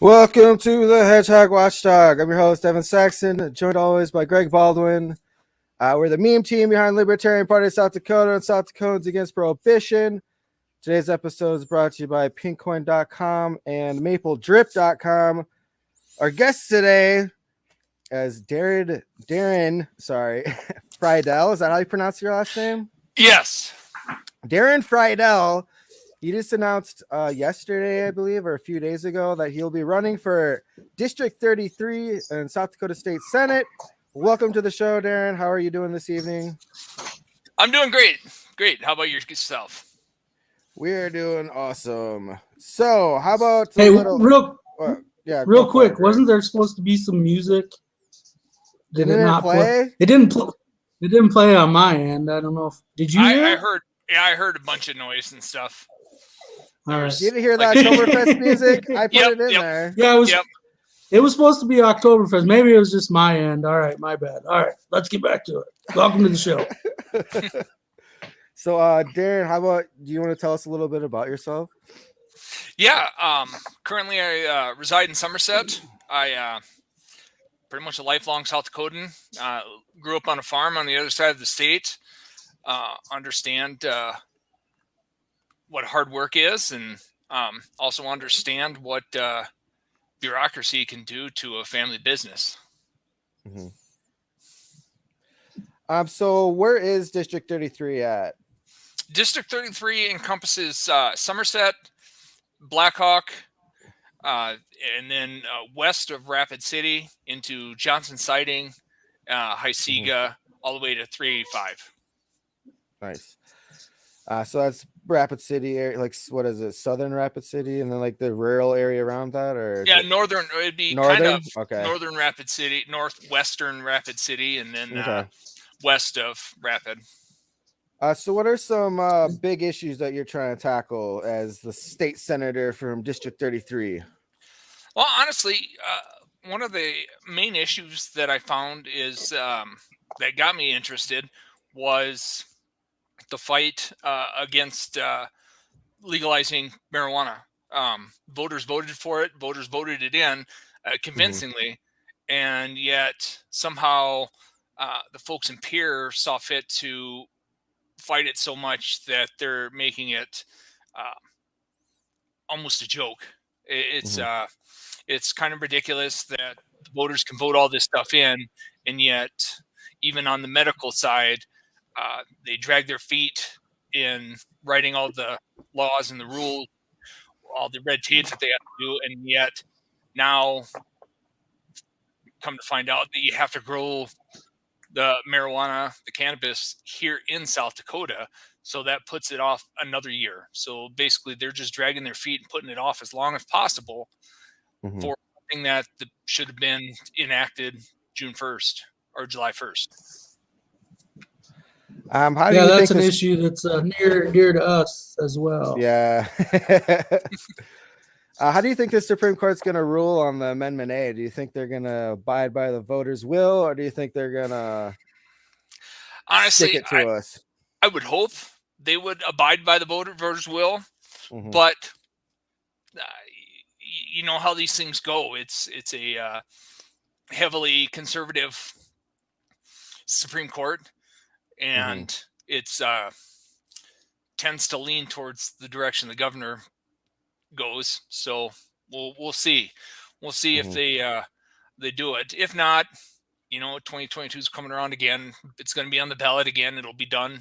Welcome to the Hedgehog Watchdog. I'm your host, Evan Saxon, joined always by Greg Baldwin. We're the meme team behind Libertarian Party of South Dakota and South Dakotans Against Prohibition. Today's episode is brought to you by pinkcoin.com and mapledrip.com. Our guest today is Darren, Freidel. Is that how you pronounce your last name? Yes. Darren Freidel. He just announced yesterday, I believe, or a few days ago, that he'll be running for District 33 in South Dakota State Senate. Welcome to the show, Darren. How are you doing this evening? I'm doing great. Great. How about yourself? We're doing awesome. So, how about real quick? It, wasn't there supposed to be some music? Did it not play? It didn't play. It didn't play on my end. I don't know if did you hear? I heard. Yeah, I heard a bunch of noise and stuff. All right. Did you hear that Octoberfest music? I put it in there. Yeah, it was supposed to be Octoberfest. Maybe it was just my end. All right, my bad. All right, let's get back to it. Welcome to the show. So, Darren, do you want to tell us a little bit about yourself? Yeah. Currently, I reside in Somerset. I pretty much a lifelong South Dakotan. Grew up on a farm on the other side of the state. Understand what hard work is, and also understand what bureaucracy can do to a family business. Mm-hmm. So where is District 33 at? District 33 encompasses Somerset, Blackhawk, and then west of Rapid City into Johnson Siding, Hysiga, all the way to 385. Nice. So that's Rapid City area, like what is it, Southern Rapid City, and then like the rural area around that, or northern. It'd be northern? Kind of northern Rapid City, northwestern Rapid City, and then west of Rapid. So what are some big issues that you're trying to tackle as the state senator from District 33? Well, honestly, one of the main issues that I found is that got me interested was the fight against legalizing marijuana. Voters voted for it. Voters voted it in convincingly. And yet somehow the folks in Pierre saw fit to fight it so much that they're making it almost a joke. It's kind of ridiculous that the voters can vote all this stuff in, and yet even on the medical side, they drag their feet in writing all the laws and the rules, all the red tape that they have to do, and yet now come to find out that you have to grow the marijuana, the cannabis here in South Dakota. So that puts it off another year. So basically they're just dragging their feet and putting it off as long as possible for something that should have been enacted June 1st or July 1st. That's an issue that's near to us as well. Yeah. How do you think the Supreme Court's going to rule on the Amendment A? Do you think they're going to abide by the voters' will, or do you think they're going to stick it to us? I would hope they would abide by the voters' will, but you know how these things go. It's a heavily conservative Supreme Court, and it's tends to lean towards the direction the governor goes. So we'll see. We'll see if they do it. If not, 2022 is coming around again. It's going to be on the ballot again. It'll be done.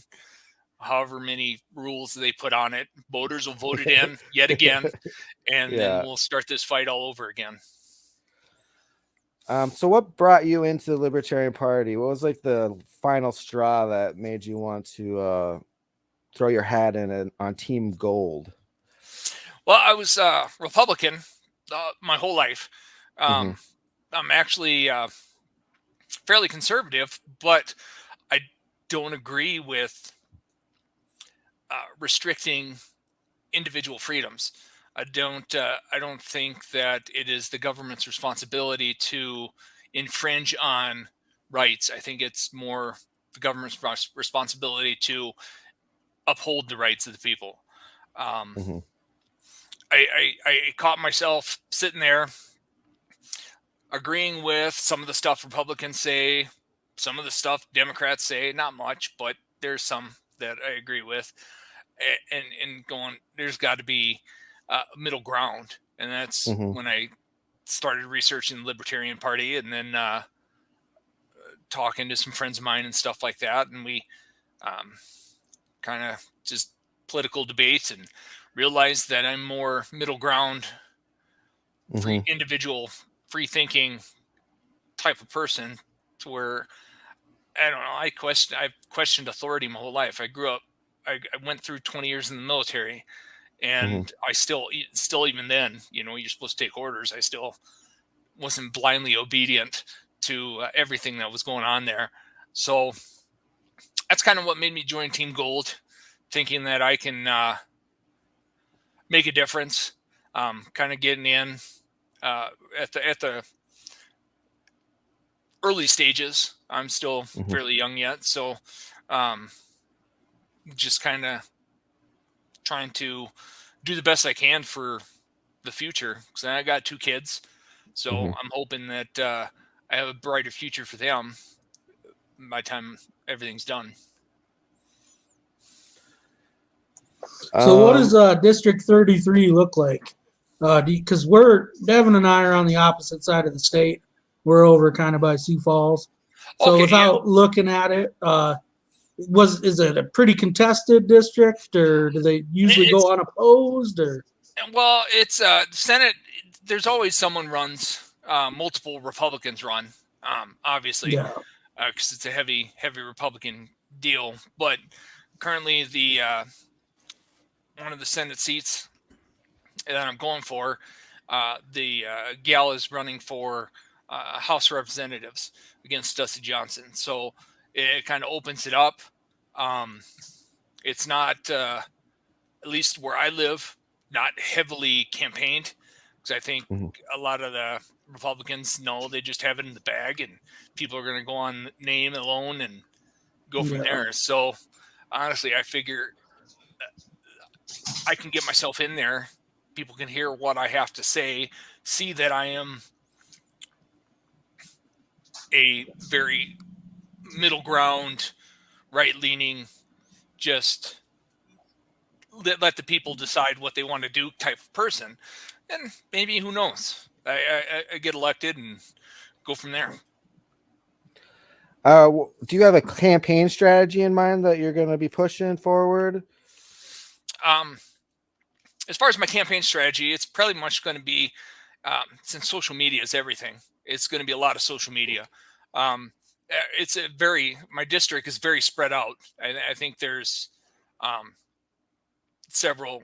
However many rules they put on it, voters will vote it in yet again, and then we'll start this fight all over again. So what brought you into the Libertarian Party? What was like the final straw that made you want to throw your hat in on Team Gold? Well, I was Republican my whole life. I'm actually fairly conservative, but I don't agree with restricting individual freedoms. I don't think that it is the government's responsibility to infringe on rights. I think it's more the government's responsibility to uphold the rights of the people. I caught myself sitting there agreeing with some of the stuff Republicans say, some of the stuff Democrats say, not much, but there's some that I agree with, and going, there's got to be a middle ground. And that's when I started researching the Libertarian Party, and then talking to some friends of mine and stuff like that. And we kind of just political debates and realized that I'm more middle ground, free individual, free thinking type of person, to where I don't know. I've questioned authority my whole life. I grew up. I went through 20 years in the military, and I still even then, you're supposed to take orders. I still wasn't blindly obedient to everything that was going on there. So that's kind of what made me join Team Gold, thinking that I can make a difference. Kind of getting in at the early stages. I'm still fairly young yet, so just kind of trying to do the best I can for the future, because I got 2 kids, so I'm hoping that I have a brighter future for them by the time everything's done. So what does District 33 look like? Because Devin and I are on the opposite side of the state. We're over kind of by Sioux Falls. So without looking at it, is it a pretty contested district, or do they usually go unopposed? Or well, it's Senate. There's always someone runs. Multiple Republicans run, obviously, because it's a heavy Republican deal. But currently, the one of the Senate seats that I'm going for, the gal is running for House of Representatives against Dusty Johnson. So it kind of opens it up. It's not, at least where I live, not heavily campaigned, because I think a lot of the Republicans know they just have it in the bag, and people are going to go on name alone and go from there. So honestly, I figure I can get myself in there. People can hear what I have to say, see that I am a very middle ground, right-leaning, just let the people decide what they want to do type of person. And maybe, who knows, I get elected and go from there. Do you have a campaign strategy in mind that you're going to be pushing forward? As far as my campaign strategy, it's probably much going to be, since social media is everything, it's going to be a lot of social media. My district is very spread out. I think there's several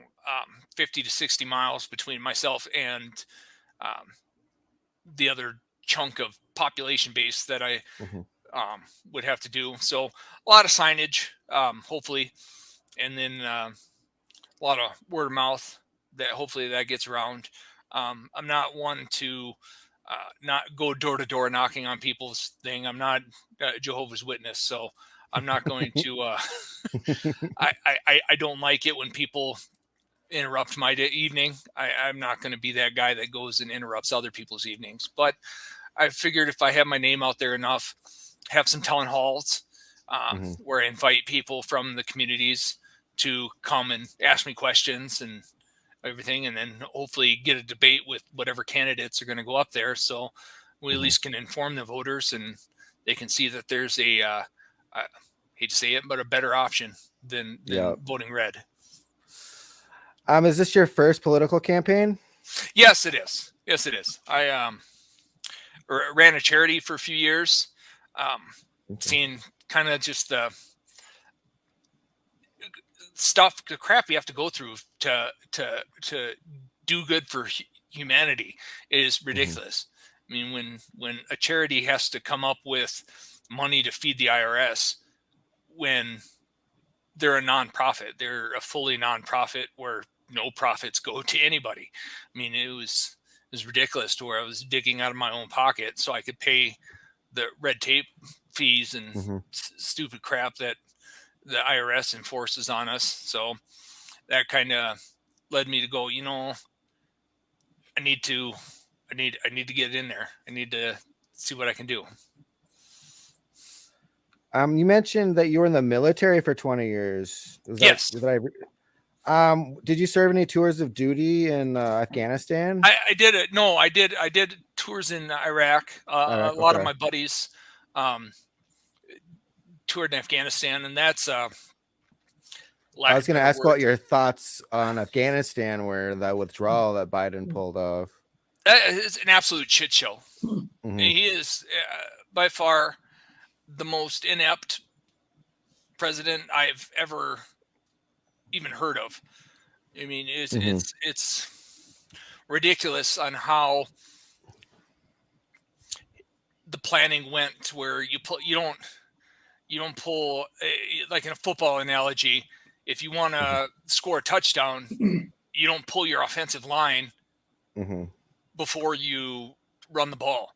50 to 60 miles between myself and the other chunk of population base that I would have to do. So a lot of signage, hopefully, and then a lot of word of mouth that hopefully that gets around. I'm not one to not go door to door knocking on people's thing. I'm not Jehovah's Witness, so I'm not going to. I don't like it when people interrupt my evening. I'm not going to be that guy that goes and interrupts other people's evenings. But I figured if I have my name out there enough, have some town halls where I invite people from the communities to come and ask me questions and everything, and then hopefully get a debate with whatever candidates are going to go up there, so we at least can inform the voters and they can see that there's I hate to say it, but a better option than voting red. Is this your first political campaign? Yes, it is. Yes, it is. I ran a charity for a few years, seeing kind of just the stuff, the crap you have to go through to do good for humanity is ridiculous. I mean, when a charity has to come up with money to feed the IRS, when they're a nonprofit, they're a fully nonprofit where no profits go to anybody. I mean, it was ridiculous to where I was digging out of my own pocket so I could pay the red tape fees and stupid crap that the IRS enforces on us. So that kind of led me to go, I need to I need to get in there. I need to see what I can do. You mentioned that you were in the military for 20 years. Yes. Did you serve any tours of duty in Afghanistan? I did it. No, I did tours in Iraq. A lot of my buddies toured in Afghanistan, and that's I was going to ask about your thoughts on Afghanistan, where that withdrawal that Biden pulled off. It's an absolute shit show. Mm-hmm. He is by far the most inept president I've ever even heard of. I mean, it's ridiculous on how the planning went, where you don't pull, like in a football analogy, if you want to score a touchdown, you don't pull your offensive line before you run the ball.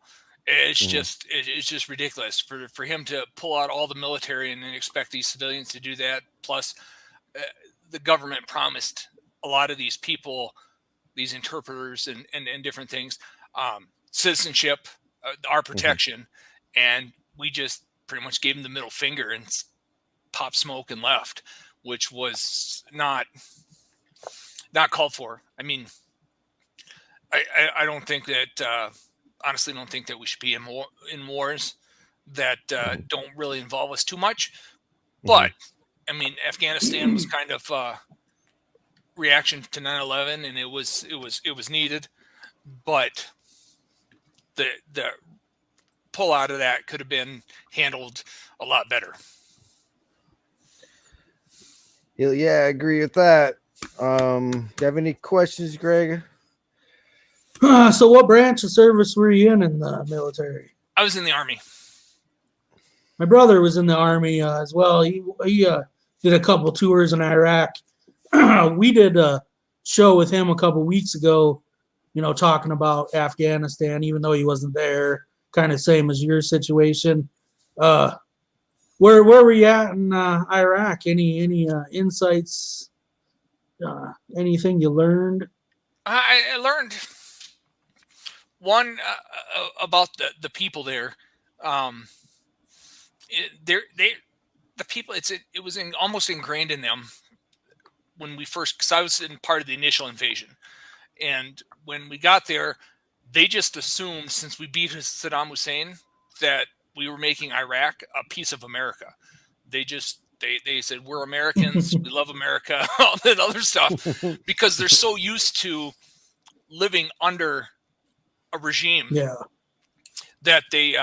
It's just ridiculous for him to pull out all the military and then expect these civilians to do that. Plus, the government promised a lot of these people, these interpreters and different things, citizenship, our protection, and we just pretty much gave them the middle finger and popped smoke and left, which was not called for. I mean, I don't think that honestly don't think that we should be in wars that don't really involve us too much. But I mean, Afghanistan was kind of reaction to 9/11, and it was needed, but the pull out of that could have been handled a lot better. Yeah, I agree with that. Do you have any questions, Greg? So what branch of service were you in the military? I was in the Army. My brother was in the Army as well. He did a couple tours in Iraq. We did a show with him a couple weeks ago, talking about Afghanistan, even though he wasn't there, kind of same as your situation. Where were you at in Iraq? Any insights? Anything you learned? I learned one about the people there. The people, it was almost ingrained in them when we first, because I was in part of the initial invasion, and when we got there, they just assumed, since we beat Saddam Hussein, that we were making Iraq a piece of America. They said, we're Americans, we love America, all that other stuff, because they're so used to living under a regime that they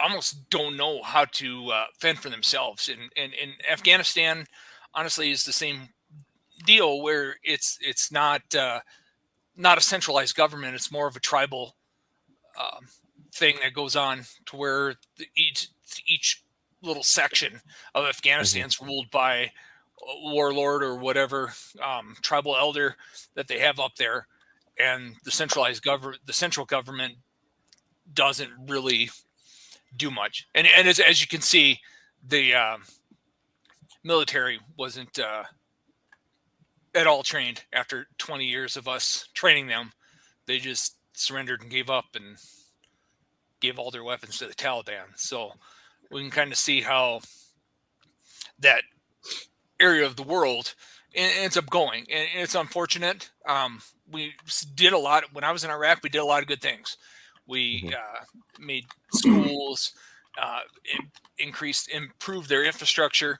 almost don't know how to fend for themselves. And Afghanistan, honestly, is the same deal, where it's not a centralized government. It's more of a tribal thing that goes on, to where each little section of Afghanistan is ruled by a warlord or whatever tribal elder that they have up there, and the central government doesn't really do much. And as you can see, the military wasn't at all trained. After 20 years of us training them, they just surrendered and gave up and gave all their weapons to the Taliban. So we can kind of see how that area of the world ends up going, and it's unfortunate. We did a lot when I was in Iraq. We did a lot of good things. We made schools, improved their infrastructure,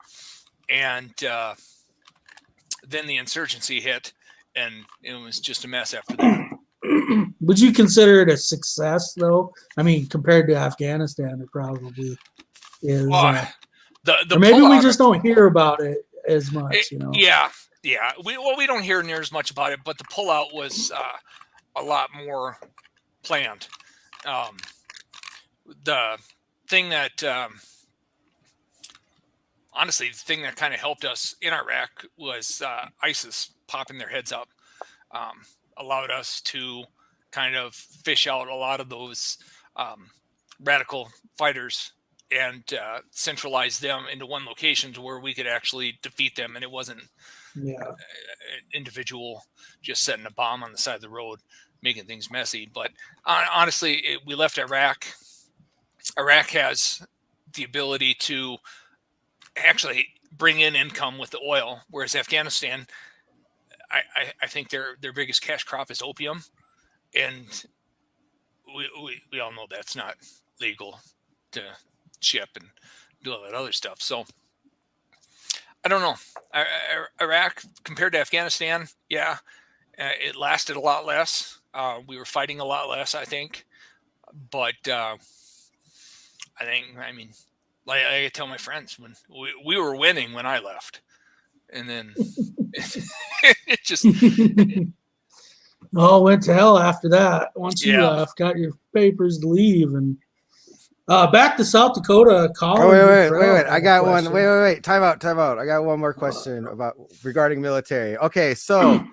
and then the insurgency hit, and it was just a mess after that. Would you consider it a success, though? I mean, compared to Afghanistan, it probably is. Or maybe we just don't hear about it as much, Yeah. We don't hear near as much about it, but the pullout was a lot more planned. The thing that, honestly, the thing that kind of helped us in Iraq was ISIS popping their heads up. Allowed us to kind of fish out a lot of those radical fighters and centralize them into one location, to where we could actually defeat them, and it wasn't an individual just setting a bomb on the side of the road. making things messy. But honestly, we left Iraq. Iraq has the ability to actually bring in income with the oil, whereas Afghanistan, I think their biggest cash crop is opium, and we all know that's not legal to ship and do all that other stuff. So I don't know. Iraq compared to Afghanistan, yeah, it lasted a lot less. We were fighting a lot less, I think. But I mean, like I tell my friends, when we were winning when I left, and then it just all went to hell after that. Once you Yeah. left, got your papers to leave, and back to South Dakota. Colin, Wait. I got one. Wait. Time out. I got one more question regarding military. Okay, so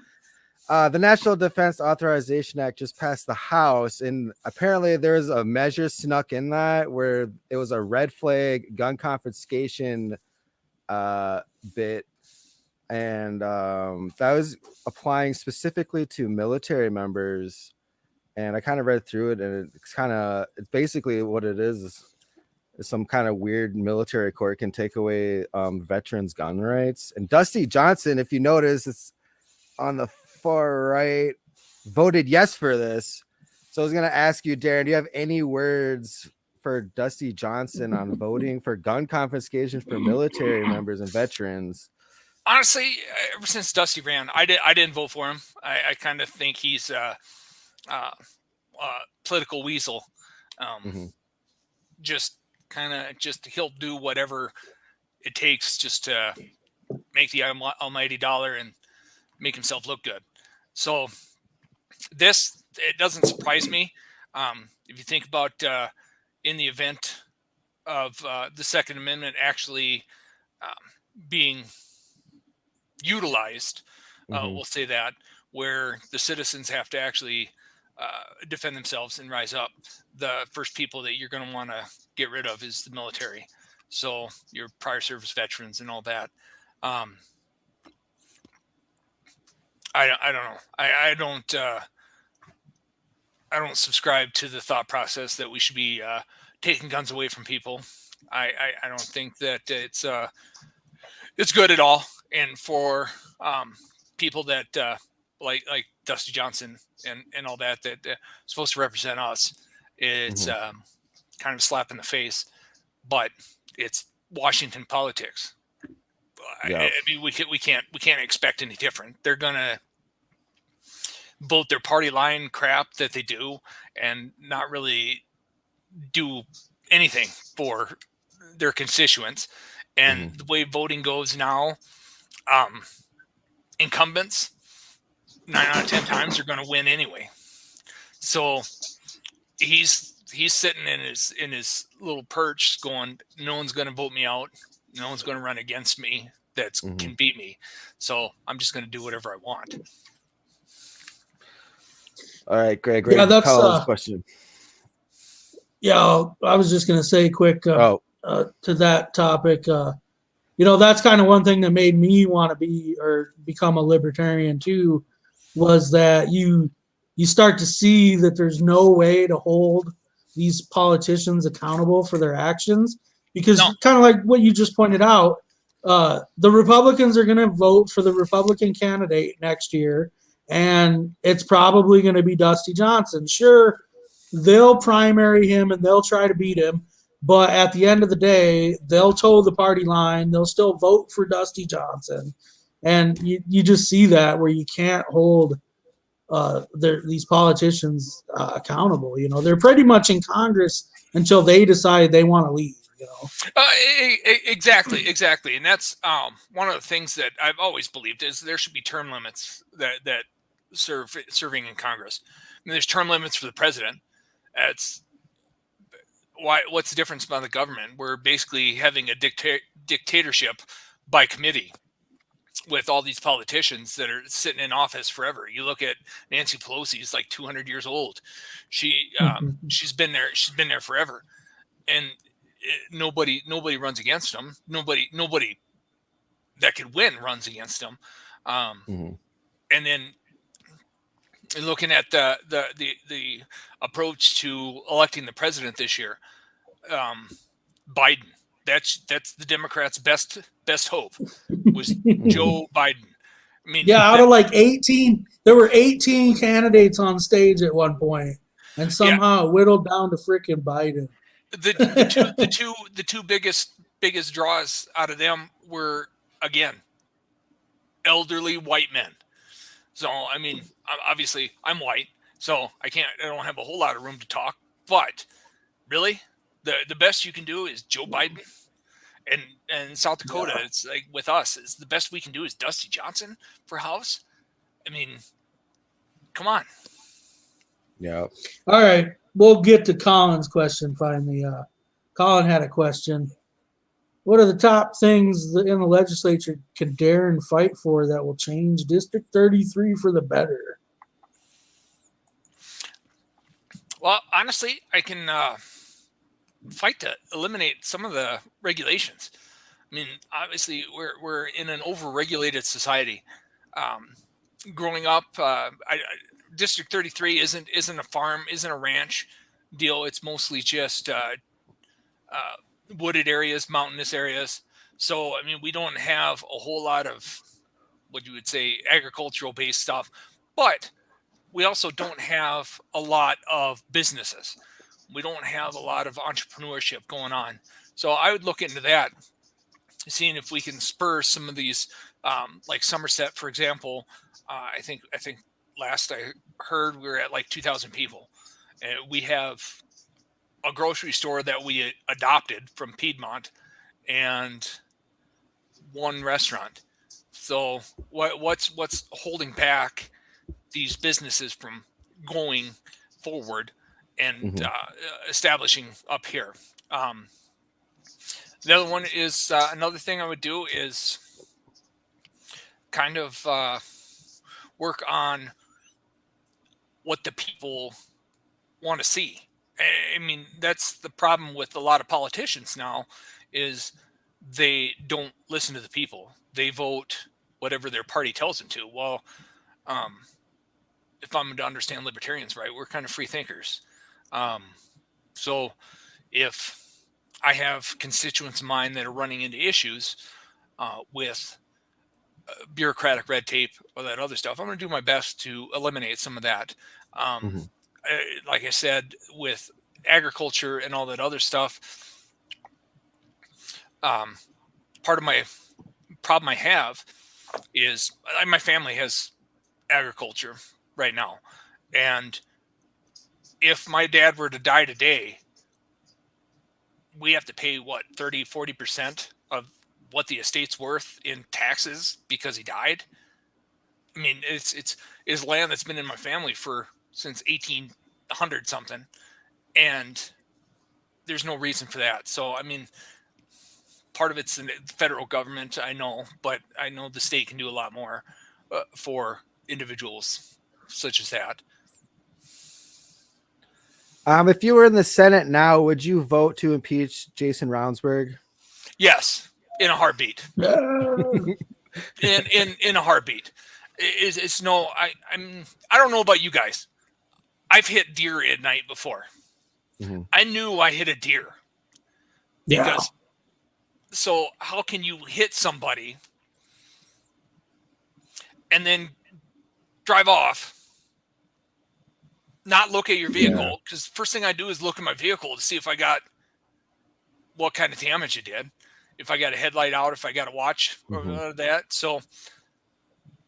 the National Defense Authorization Act just passed the House, and apparently there's a measure snuck in that where it was a red flag gun confiscation bit, and that was applying specifically to military members. And I kind of read through it, and it's basically what it is some kind of weird military court can take away veterans' gun rights. And Dusty Johnson, if you notice, it's on the far right, voted yes for this. So I was going to ask you, Darren, do you have any words for Dusty Johnson on voting for gun confiscation for military members and veterans? Honestly, ever since Dusty ran, I didn't vote for him. I kind of think he's political weasel. Just he'll do whatever it takes just to make the almighty dollar and make himself look good. So it doesn't surprise me. If you think about in the event of the Second Amendment actually being utilized, we'll say that, where the citizens have to actually defend themselves and rise up, the first people that you're going to want to get rid of is the military. So your prior service veterans and all that. I don't know. I don't subscribe to the thought process that we should be taking guns away from people. I don't think that it's good at all. And for people that like Dusty Johnson and all that supposed to represent us, it's kind of a slap in the face. But it's Washington politics. Yeah. I mean, we can't expect any different. They're gonna vote their party line crap that they do and not really do anything for their constituents. And the way voting goes now, incumbents 9 out of 10 times are going to win anyway. So he's sitting in his little perch going, no one's going to vote me out. No one's going to run against me that can beat me. So I'm just going to do whatever I want. All right, Greg. Yeah, that's Colin's question. Yeah, I was just going to say quick to that topic. That's kind of one thing that made me want to become a libertarian too, was that you start to see that there's no way to hold these politicians accountable for their actions, because kind of like what you just pointed out, the Republicans are going to vote for the Republican candidate next year, and it's probably going to be Dusty Johnson. Sure, they'll primary him and they'll try to beat him, but at the end of the day, they'll toe the party line. They'll still vote for Dusty Johnson. And you just see that where you can't hold these politicians accountable. They're pretty much in Congress until they decide they want to leave. Exactly. And that's one of the things that I've always believed is there should be term limits that serving in Congress. I mean, there's term limits for the president. What's the difference about the government? We're basically having a dictatorship by committee with all these politicians that are sitting in office forever. You look at Nancy Pelosi, is like 200 years old. She's been there forever, and nobody runs against them. Nobody that could win runs against them. And then And looking at the approach to electing the president this year, Biden. That's the Democrats' best hope was Joe Biden. I mean, yeah, out of like 18, there were 18 candidates on stage at one point, and somehow it whittled down to freaking Biden. The two biggest draws out of them were, again, elderly white men. So I mean, obviously I'm white, so I don't have a whole lot of room to talk. But really, the best you can do is Joe Biden, and South Dakota. Yeah. It's like with us, it's the best we can do is Dusty Johnson for House. I mean, come on. Yeah. All right, we'll get to Colin's question finally. Colin had a question. What are the top things in the legislature can Darren fight for that will change District 33 for the better? Well, honestly, I can fight to eliminate some of the regulations. I mean, obviously, we're in an over-regulated society. Growing up, District 33 isn't a farm, isn't a ranch deal. It's mostly just wooded areas, mountainous areas. So, I mean, we don't have a whole lot of what you would say agricultural based stuff, but we also don't have a lot of businesses. We don't have a lot of entrepreneurship going on. So I would look into that, seeing if we can spur some of these, like Somerset, for example. I think last I heard we were at like 2,000 people. And we have a grocery store that we adopted from Piedmont and one restaurant. So what's holding back these businesses from going forward and establishing up here? The other one is another thing I would do is kind of work on what the people want to see. I mean, that's the problem with a lot of politicians now is they don't listen to the people. They vote whatever their party tells them to. Well, if I'm to understand libertarians right, we're kind of free thinkers. So if I have constituents of mine that are running into issues with bureaucratic red tape or that other stuff, I'm going to do my best to eliminate some of that. Like I said, with agriculture and all that other stuff, part of my problem I have is my family has agriculture right now. And if my dad were to die today, we have to pay 30-40% of what the estate's worth in taxes because he died. I mean, it's land that's been in my family since 1800 something, and there's no reason for that. So I mean, part of it's the federal government, I know, but I know the state can do a lot more for individuals such as that. If you were in the Senate now, would you vote to impeach Jason Ravnsborg? Yes, in a heartbeat. in a heartbeat. It's no. I don't know about you guys. I've hit deer at night before. Mm-hmm. I knew I hit a deer. Because so how can you hit somebody and then drive off, not look at your vehicle? Because first thing I do is look at my vehicle to see if I got what kind of damage it did, if I got a headlight out, if I got a watch or that. So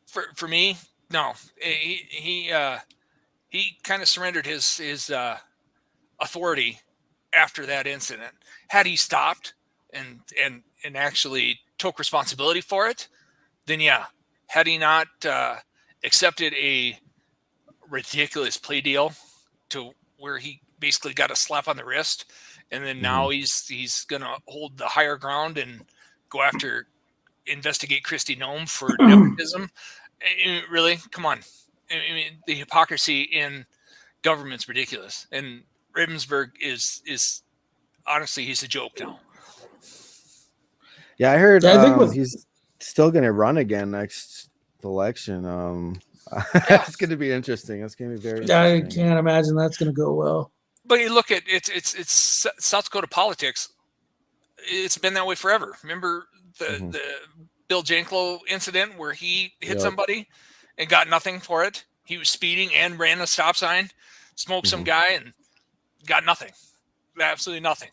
for me, no, he kind of surrendered his authority after that incident. Had he stopped and actually took responsibility for it, then yeah. Had he not accepted a ridiculous plea deal to where he basically got a slap on the wrist, and then now he's gonna hold the higher ground and go after investigate Kristi Noem for nepotism. Really, come on. I mean, the hypocrisy in government's ridiculous, and Ravnsborg is honestly, he's a joke now. Yeah, I heard he's still going to run again next election. It's going to be interesting. It's going to be very I interesting. can't imagine that's going to go well. But you look at it's South Dakota politics. It's been that way forever. Remember the Bill Janklow incident where he hit somebody and got nothing for it? He was speeding and ran a stop sign, smoked some guy, and got nothing. Absolutely nothing.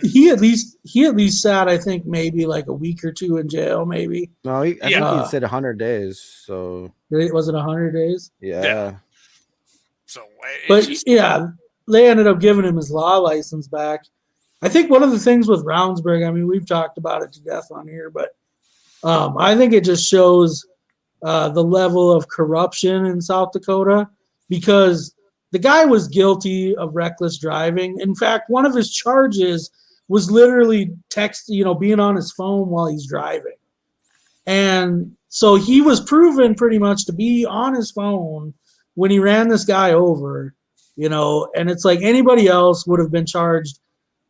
He at least sat, I think, maybe like a week or two in jail, maybe. No, I think he said 100 days. So was it 100 days? Yeah. So, they ended up giving him his law license back. I think one of the things with Roundsburg, I mean, we've talked about it to death on here, but I think it just shows the level of corruption in South Dakota, because the guy was guilty of reckless driving. In fact, one of his charges was literally being on his phone while he's driving. And so he was proven pretty much to be on his phone when he ran this guy over, and it's like anybody else would have been charged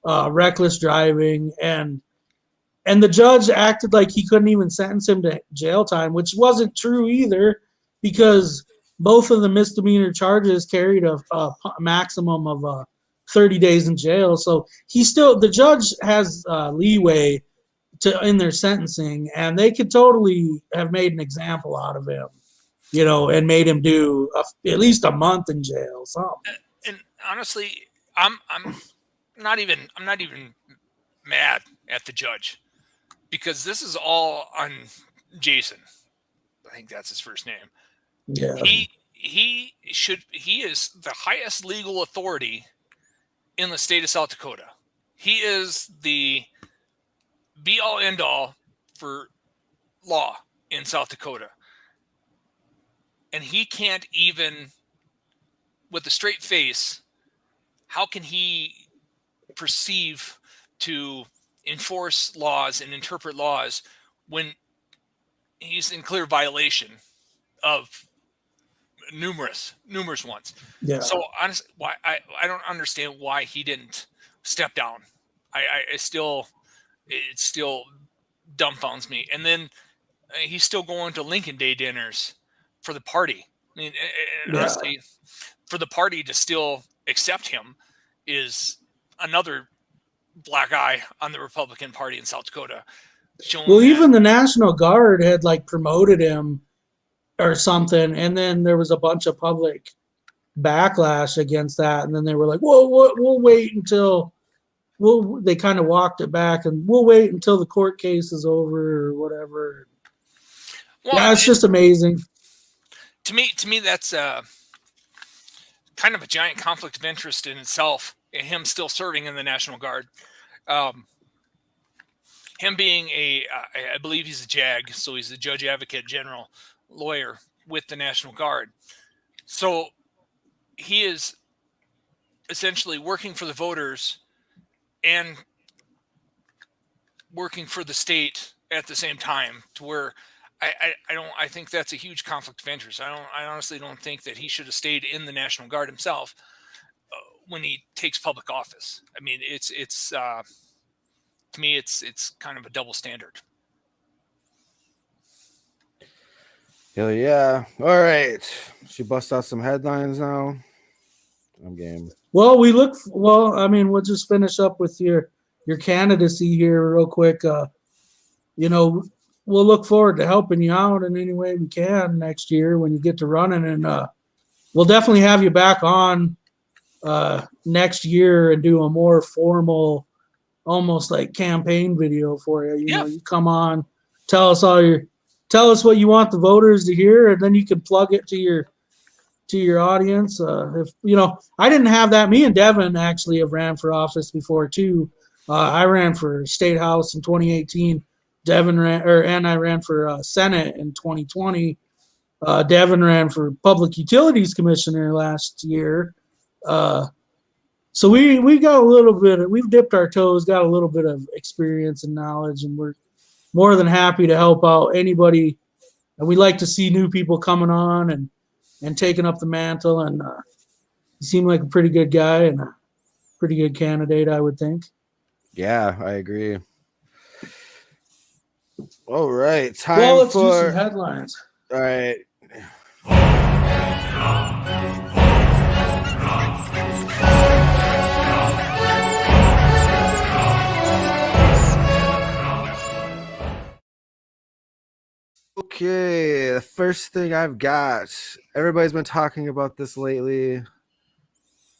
reckless driving, and the judge acted like he couldn't even sentence him to jail time, which wasn't true either, because both of the misdemeanor charges carried a maximum of 30 days in jail. So the judge has leeway in their sentencing, and they could totally have made an example out of him, and made him do at least a month in jail. And honestly, I'm not even mad at the judge, because this is all on Jason. I think that's his first name. Yeah. He is the highest legal authority in the state of South Dakota. He is the be all end all for law in South Dakota. And he can't even, with a straight face, how can he perceive to enforce laws and interpret laws when he's in clear violation of numerous ones? Yeah. So honestly, why I don't understand why he didn't step down. It still dumbfounds me. And then he's still going to Lincoln Day dinners for the party. I mean, honestly, for the party to still accept him is another black eye on the Republican Party in South Dakota. Even the National Guard had promoted him or something, and then there was a bunch of public backlash against that, and then they were like, "Well, we'll wait until." They kind of walked it back, and we'll wait until the court case is over or whatever. Well, it's just amazing. To me, that's kind of a giant conflict of interest in itself. Him still serving in the National Guard, him being I believe he's a JAG, so he's a Judge Advocate General lawyer with the National Guard. So he is essentially working for the voters and working for the state at the same time, to where I think that's a huge conflict of interest. I honestly don't think that he should have stayed in the National Guard himself when he takes public office. I mean, it's to me, it's kind of a double standard. Hell yeah. All right. Should bust out some headlines now. I'm game. Well, we'll just finish up with your candidacy here real quick. We'll look forward to helping you out in any way we can next year when you get to running, and we'll definitely have you back on next year and do a more formal, almost like campaign video for you. You know, you come on, tell us what you want the voters to hear, and then you can plug it to your audience. I didn't have that. Me and Devin actually have ran for office before too. I ran for State House in 2018. Devin and I ran for Senate in 2020. Devin ran for Public Utilities Commissioner last year. So we got a little bit. We've dipped our toes, got a little bit of experience and knowledge, and we're more than happy to help out anybody. And we like to see new people coming on and taking up the mantle. And you seem like a pretty good guy and a pretty good candidate, I would think. Yeah, I agree. All right, let's do some headlines. All right, Okay, the first thing I've got. Everybody's been talking about this lately.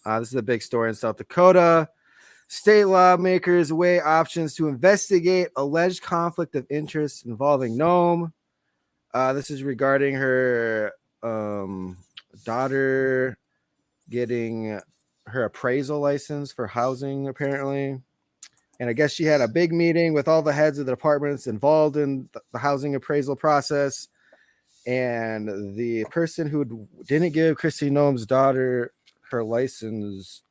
This is a big story in South Dakota. State lawmakers weigh options to investigate alleged conflict of interest involving Nome. This is regarding her daughter getting her appraisal license for housing, apparently. And I guess she had a big meeting with all the heads of the departments involved in the housing appraisal process. And the person who didn't give Christy Nome's daughter her license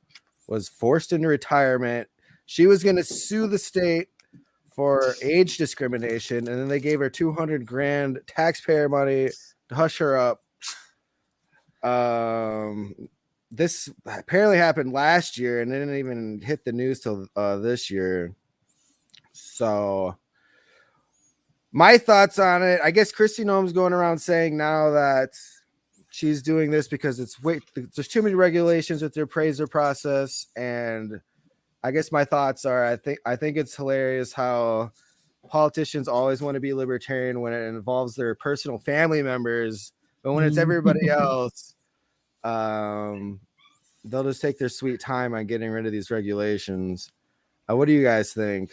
was forced into retirement. She was going to sue the state for age discrimination, and then they gave her $200,000 taxpayer money to hush her up. This apparently happened last year and didn't even hit the news till this year. So my thoughts on it, I guess Christy Nome's going around saying now that she's doing this because there's too many regulations with the appraiser process. And I guess my thoughts are, I think it's hilarious how politicians always want to be libertarian when it involves their personal family members, but when it's everybody else, they'll just take their sweet time on getting rid of these regulations. What do you guys think?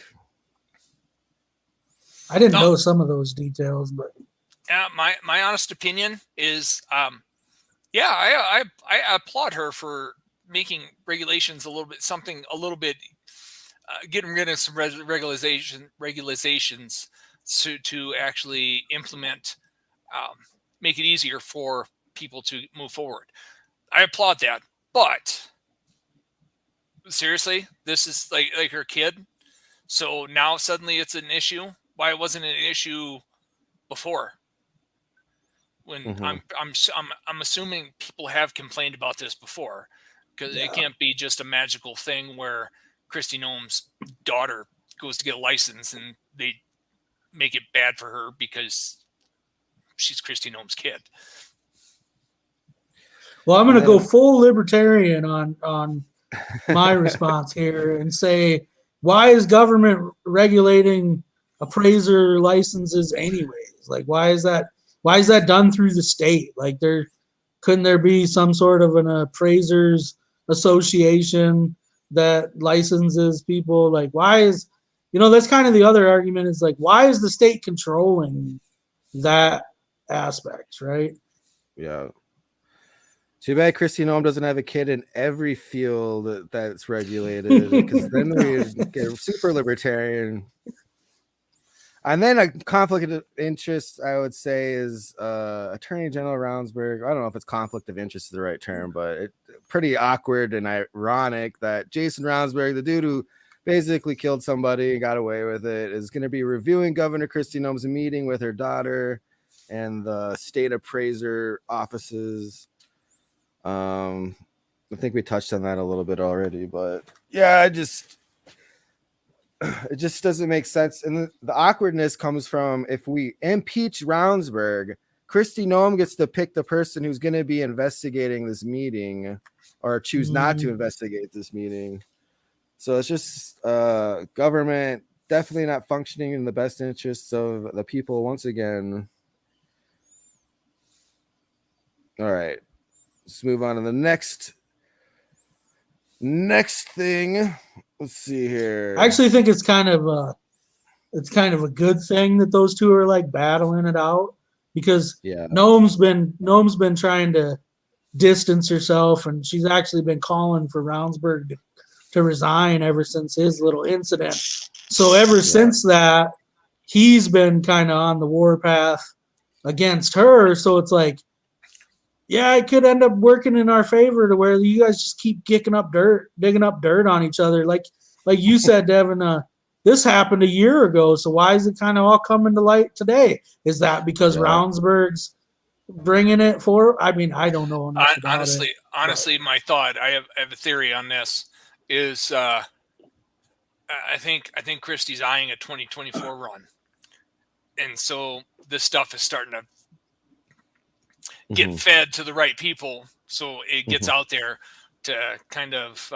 I didn't know some of those details, but my honest opinion is, I applaud her for making regulations a little bit, getting rid of some regulations to actually implement, make it easier for people to move forward. I applaud that, but seriously, this is like her kid. So now suddenly it's an issue. Why it wasn't an issue before? When I'm assuming people have complained about this before, because it can't be just a magical thing where Christy Nome's daughter goes to get a license and they make it bad for her because she's Christy Nome's kid. Well, I'm going to go full libertarian on my response here and say, why is government regulating appraiser licenses anyways? Like, why is that done through the state? Like, couldn't there be some sort of an appraisers association that licenses people? Like, why is, that's kind of the other argument is like, why is the state controlling that aspect, right? Yeah. Too bad Christy Nome doesn't have a kid in every field that's regulated, because then we get super libertarian. And then a conflict of interest, I would say, is Attorney General Ravnsborg. I don't know if it's conflict of interest is the right term, but it's pretty awkward and ironic that Jason Ravnsborg, the dude who basically killed somebody and got away with it, is going to be reviewing Governor Christy Nome's meeting with her daughter and the state appraiser offices. I think we touched on that a little bit already, but yeah, it just doesn't make sense. And the awkwardness comes from, if we impeach Ravnsborg, Christy Nome gets to pick the person who's going to be investigating this meeting or choose not to investigate this meeting. So it's just government definitely not functioning in the best interests of the people once again. All right. Let's move on to the next thing. Let's see here. I actually think it's kind of a good thing that those two are like battling it out, because Nome's been trying to distance herself, and she's actually been calling for Ravnsborg to resign ever since his little incident. So ever since that, he's been kind of on the warpath against her. So it's like, yeah, it could end up working in our favor to where you guys just keep digging up dirt on each other. Like you said, Devin, this happened a year ago. So why is it kind of all coming to light today? Is that because Ravnsborg's bringing it forward? I mean, I don't know enough about it. Honestly, my thought, I have a theory on this, is I think Christie's eyeing a 2024 run. And so this stuff is starting to, get fed to the right people, so it gets out there to kind of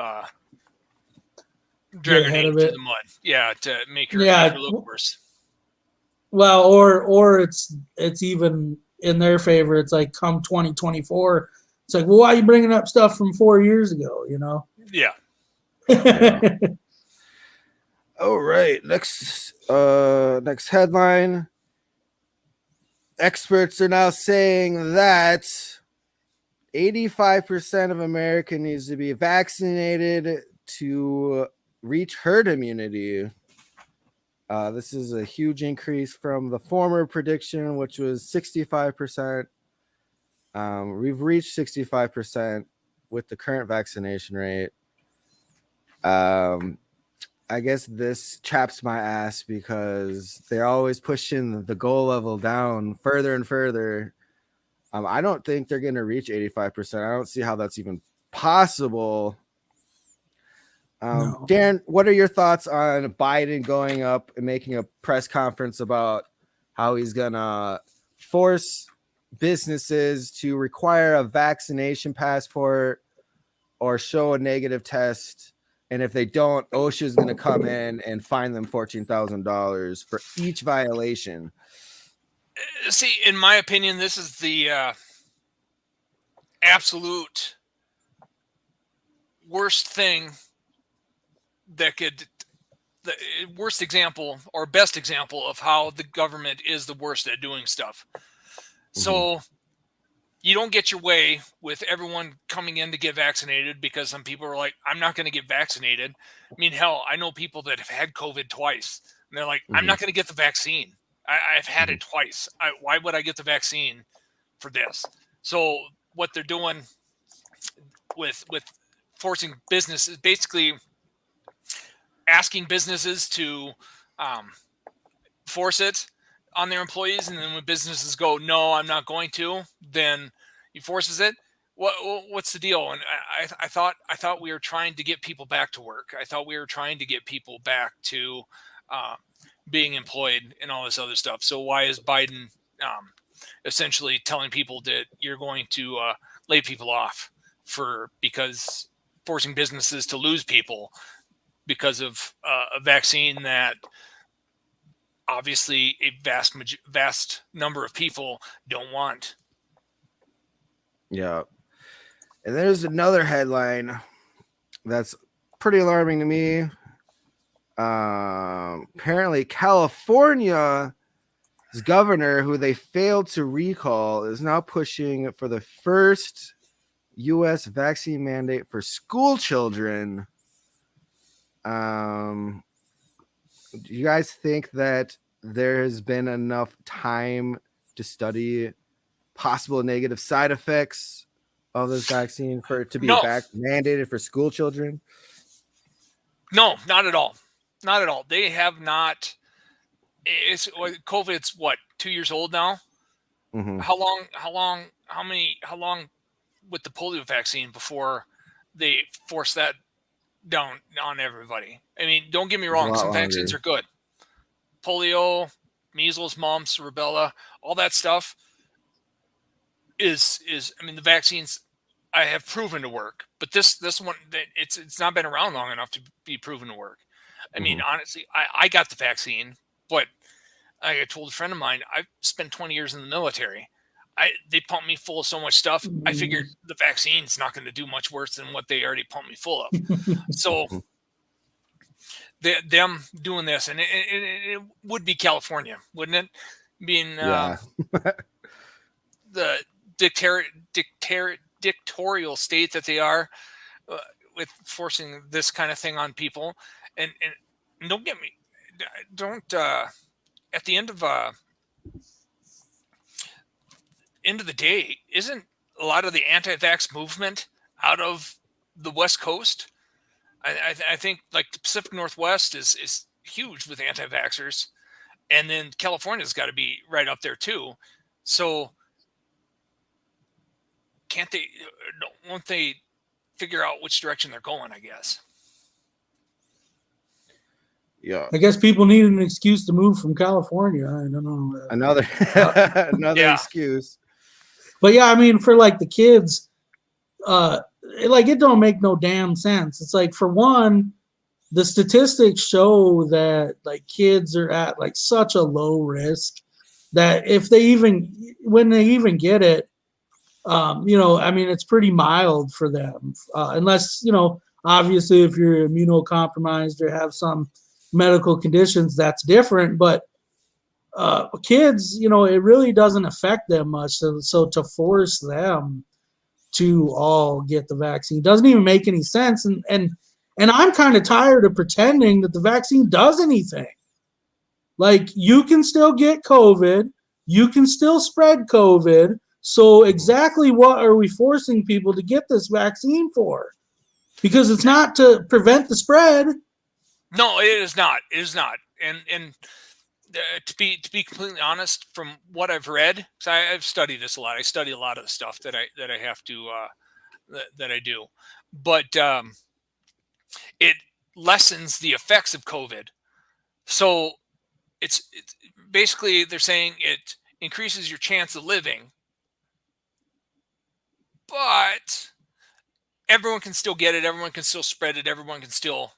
drag your name through the mud. Yeah, to make her look worse. Well, or it's even in their favor. It's like come 2024, it's like, well, why are you bringing up stuff from 4 years ago? Yeah. All right. Next headline. Experts are now saying that 85% of America needs to be vaccinated to reach herd immunity. This is a huge increase from the former prediction, which was 65%. We've reached 65% with the current vaccination rate. I guess this chaps my ass because they're always pushing the goal level down further and further. I don't think they're going to reach 85%. I don't see how that's even possible. No. Darren, what are your thoughts on Biden going up and making a press conference about how he's going to force businesses to require a vaccination passport or show a negative test? And if they don't, OSHA is going to come in and fine them $14,000 for each violation. See, in my opinion, this is the absolute worst thing that could, the worst example or best example of how the government is the worst at doing stuff. So you don't get your way with everyone coming in to get vaccinated because some people are like, I'm not going to get vaccinated. I mean, hell, I know people that have had COVID twice and they're like, I'm not going to get the vaccine. I've had it twice. Why would I get the vaccine for this? So what they're doing with forcing businesses, basically asking businesses to force it on their employees, and then when businesses go, no, I'm not going to, then he forces it. What's the deal? And I thought we were trying to get people back to work. I thought we were trying to get people back to being employed and all this other stuff. So why is Biden essentially telling people that you're going to lay people off because forcing businesses to lose people because of a vaccine that obviously a vast number of people don't want? Yeah. And there's another headline that's pretty alarming to me. Apparently California's governor, who they failed to recall, is now pushing for the first U.S. vaccine mandate for school children. Do you guys think that there has been enough time to study possible negative side effects of this vaccine for it to be mandated for school children? No, not at all. Not at all. They have not. COVID's what, 2 years old now? How long with the polio vaccine before they force that down on everybody? I mean, don't get me wrong. Some vaccines are good. Polio, measles, mumps, rubella, all that stuff is I mean, the vaccines I have proven to work, but this one, it's not been around long enough to be proven to work. I mean, honestly, I got the vaccine, but I told a friend of mine, I've spent 20 years in the military. They pumped me full of so much stuff. I figured the vaccine's not going to do much worse than what they already pumped me full of. So them doing this, and it would be California, wouldn't it? Being the dictatorial state that they are, with forcing this kind of thing on people. And don't get me, at the end of the day, isn't a lot of the anti-vax movement out of the West Coast? I think like the Pacific Northwest is huge with anti-vaxxers, and then California's got to be right up there too. So won't they figure out which direction they're going, I guess? Yeah. I guess people need an excuse to move from California. I don't know. Another excuse. But yeah, I mean, for like the kids, it don't make no damn sense. It's like, for one, the statistics show that like kids are at like such a low risk that when they even get it, I mean, it's pretty mild for them, unless, obviously if you're immunocompromised or have some medical conditions, that's different. But kids, it really doesn't affect them much. So to force them to all get the vaccine doesn't even make any sense. And I'm kind of tired of pretending that the vaccine does anything. Like, you can still get COVID, you can still spread COVID. So exactly what are we forcing people to get this vaccine for? Because it's not to prevent the spread. No, it is not. It is not. And to be completely honest, from what I've read, because I've studied this a lot. I study a lot of the stuff that I have to that I do, but it lessens the effects of COVID. So it's basically, they're saying it increases your chance of living, but everyone can still get it. Everyone can still spread it. Everyone can still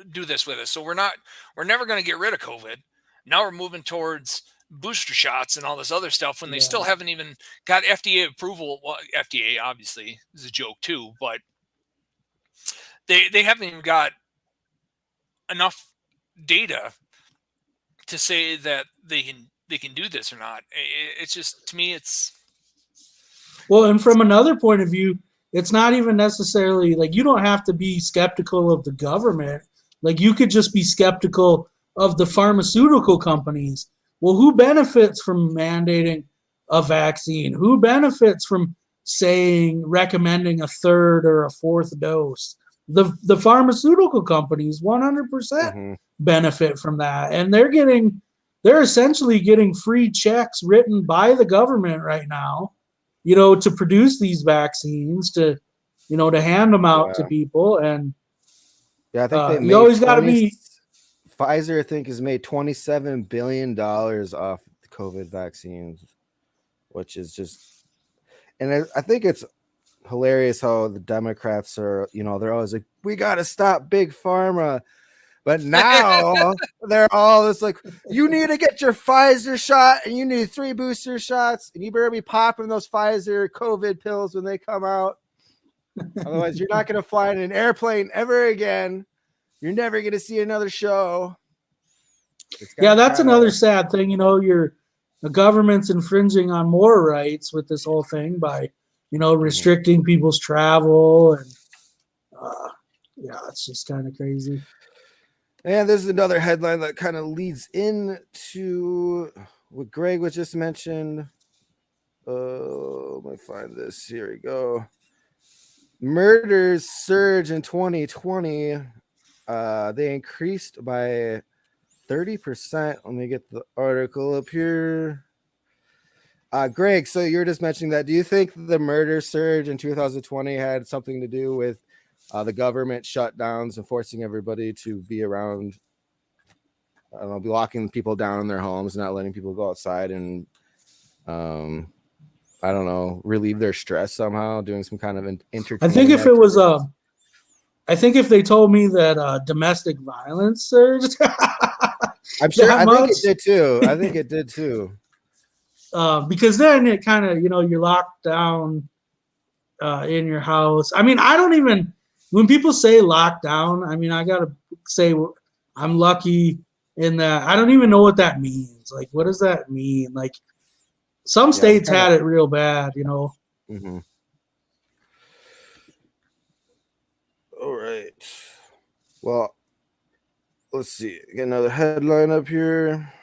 do this with us. So we're never going to get rid of COVID. Now we're moving towards booster shots and all this other stuff when they still haven't even got FDA approval. Well, FDA obviously is a joke too, but they haven't even got enough data to say that they can do this or not. It's just, to me, it's well, and from another point of view, it's not even necessarily like, you don't have to be skeptical of the government. Like, you could just be skeptical of the pharmaceutical companies. Well, who benefits from mandating a vaccine? Who benefits from recommending a third or a fourth dose? The pharmaceutical companies 100% benefit from that. And they're essentially getting free checks written by the government right now, to produce these vaccines, to hand them out to people. And I think you always got to be. Pfizer, I think, has made $27 billion off the COVID vaccines, which is just, and I think it's hilarious how the Democrats are, they're always like, we got to stop big pharma. But now they're all just like, you need to get your Pfizer shot and you need 3 booster shots and you better be popping those Pfizer COVID pills when they come out. Otherwise, you're not going to fly in an airplane ever again. You're never going to see another show. That's another sad thing. The government's infringing on more rights with this whole thing by, restricting people's travel. And it's just kind of crazy. And there's another headline that kind of leads into what Greg was just mentioned. Let me find this. Here we go. Murders surge in 2020. They increased by 30%. Let me get the article up here. Greg, so you're just mentioning that. Do you think the murder surge in 2020 had something to do with the government shutdowns and forcing everybody to be around, be locking people down in their homes, not letting people go outside and, relieve their stress somehow, doing some kind of entertainment? I think if it was, I think if they told me that domestic violence surged, I'm sure. I think it did too. Because then it kind of, you're locked down in your house. I mean, I don't even, when people say lockdown, I mean, I got to say I'm lucky in that I don't even know what that means. Like, what does that mean? Like, some states had it real bad, Mm-hmm. All right. Well, let's see. Get another headline up here.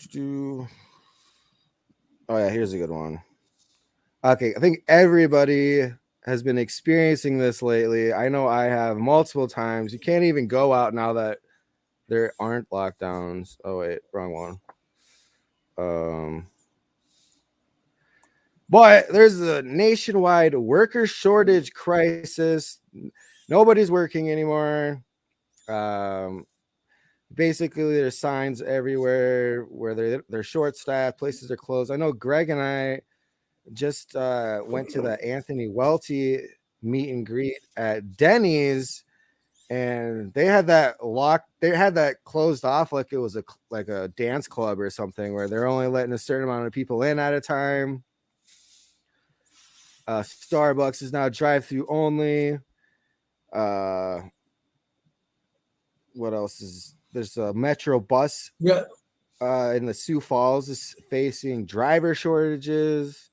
Oh, yeah, here's a good one. Okay, I think everybody has been experiencing this lately. I know I have multiple times. You can't even go out now that there aren't lockdowns. Oh, wait, wrong one. But there's a nationwide worker shortage crisis. Nobody's working anymore. basically there's signs everywhere where they're short staffed, places are closed. I know Greg and I just went to the Anthony Welty meet and greet at Denny's, and they had that closed off like it was a dance club or something, where they're only letting a certain amount of people in at a time. Starbucks is now drive-through only. What else is there's a Metro bus in the Sioux Falls is facing driver shortages.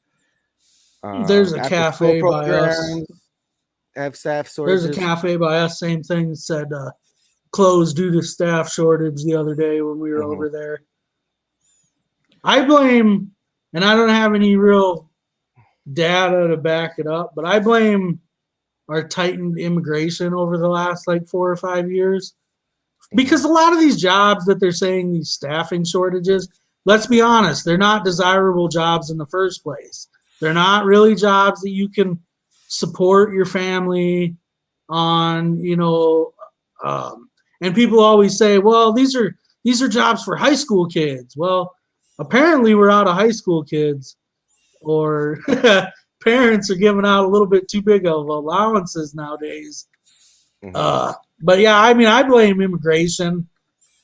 There's a cafe by us. Have staff shortages. There's a cafe by us. Same thing, said closed due to staff shortage the other day when we were over there. I blame, and I don't have any real data to back it up, but I blame our tightened immigration over the last like 4 or 5 years. Because a lot of these jobs that they're saying, these staffing shortages, let's be honest, they're not desirable jobs in the first place. They're not really jobs that you can support your family on, and people always say, well, these are jobs for high school kids. Well, apparently we're out of high school kids, or parents are giving out a little bit too big of allowances nowadays. But yeah, I mean, I blame immigration.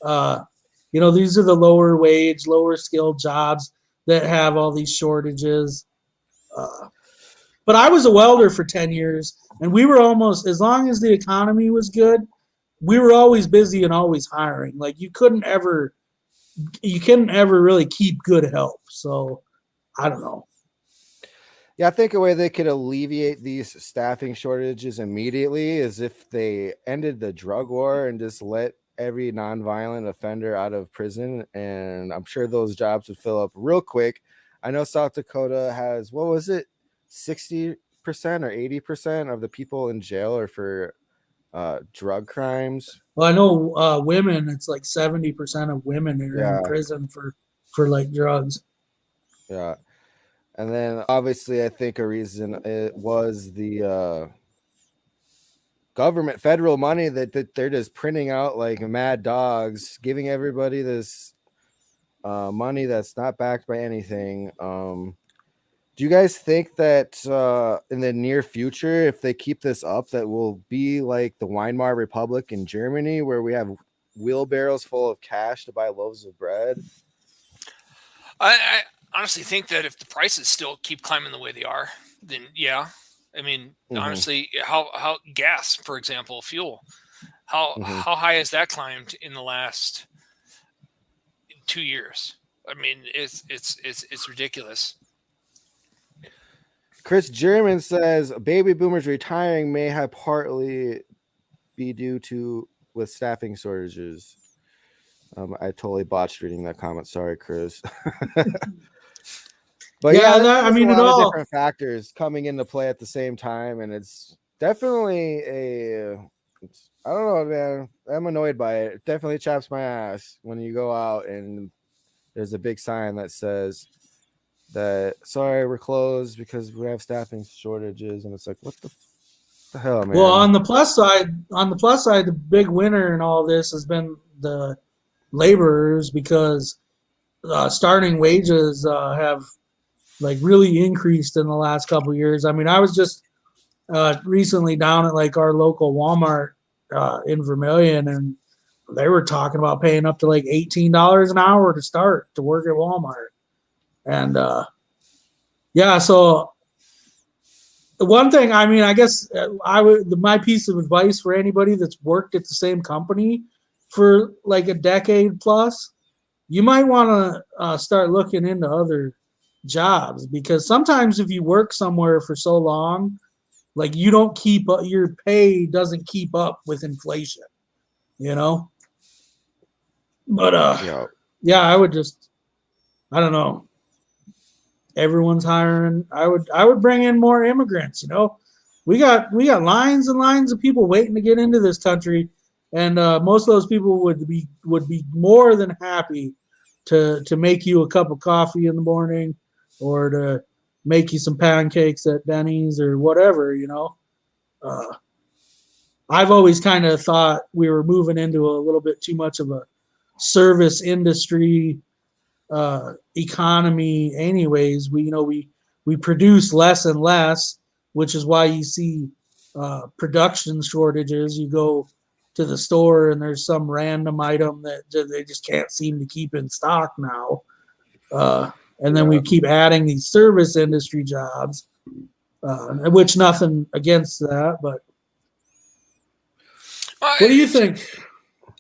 These are the lower wage, lower skilled jobs that have all these shortages. But I was a welder for 10 years, and we were almost, as long as the economy was good, we were always busy and always hiring. Like you couldn't ever really keep good help. So I don't know. Yeah, I think a way they could alleviate these staffing shortages immediately is if they ended the drug war and just let every nonviolent offender out of prison. And I'm sure those jobs would fill up real quick. I know South Dakota has, 60% or 80% of the people in jail are for drug crimes. Well, I know women, it's like 70% of women are in prison for like drugs. Yeah. And then obviously I think a reason it was the government federal money that they're just printing out like mad dogs, giving everybody this money that's not backed by anything. Do you guys think that in the near future, if they keep this up, that will be like the Weimar Republic in Germany, where we have wheelbarrows full of cash to buy loaves of bread? I honestly think that if the prices still keep climbing the way they are, then yeah. I mean, honestly, how gas, for example, fuel, how high has that climbed in the last 2 years? I mean, it's ridiculous. Chris German says baby boomers retiring may have partly be due to with staffing shortages. I totally botched reading that comment. Sorry, Chris. But yeah, a lot of all different factors coming into play at the same time, and it's definitely I don't know, man. I'm annoyed by it. It definitely chaps my ass when you go out and there's a big sign that says that sorry, we're closed because we have staffing shortages, and it's like, what the hell, man? Well, on the plus side, the big winner in all this has been the laborers, because starting wages have like really increased in the last couple of years. I mean, I was just recently down at like our local Walmart in Vermilion, and they were talking about paying up to like $18 an hour to start to work at Walmart. And so the one thing, I mean, I guess my piece of advice for anybody that's worked at the same company for like a decade plus, you might want to start looking into other jobs, because sometimes if you work somewhere for so long, like you don't keep up, your pay doesn't keep up with inflation, But I would just, I don't know. Everyone's hiring. I would bring in more immigrants. We got lines and lines of people waiting to get into this country, and most of those people would be more than happy to make you a cup of coffee in the morning, or to make you some pancakes at Denny's or whatever. I've always kind of thought we were moving into a little bit too much of a service industry economy anyways. We produce less and less, which is why you see production shortages. You go to the store and there's some random item that they just can't seem to keep in stock now. And then we keep adding these service industry jobs, which nothing against that, but what do you think?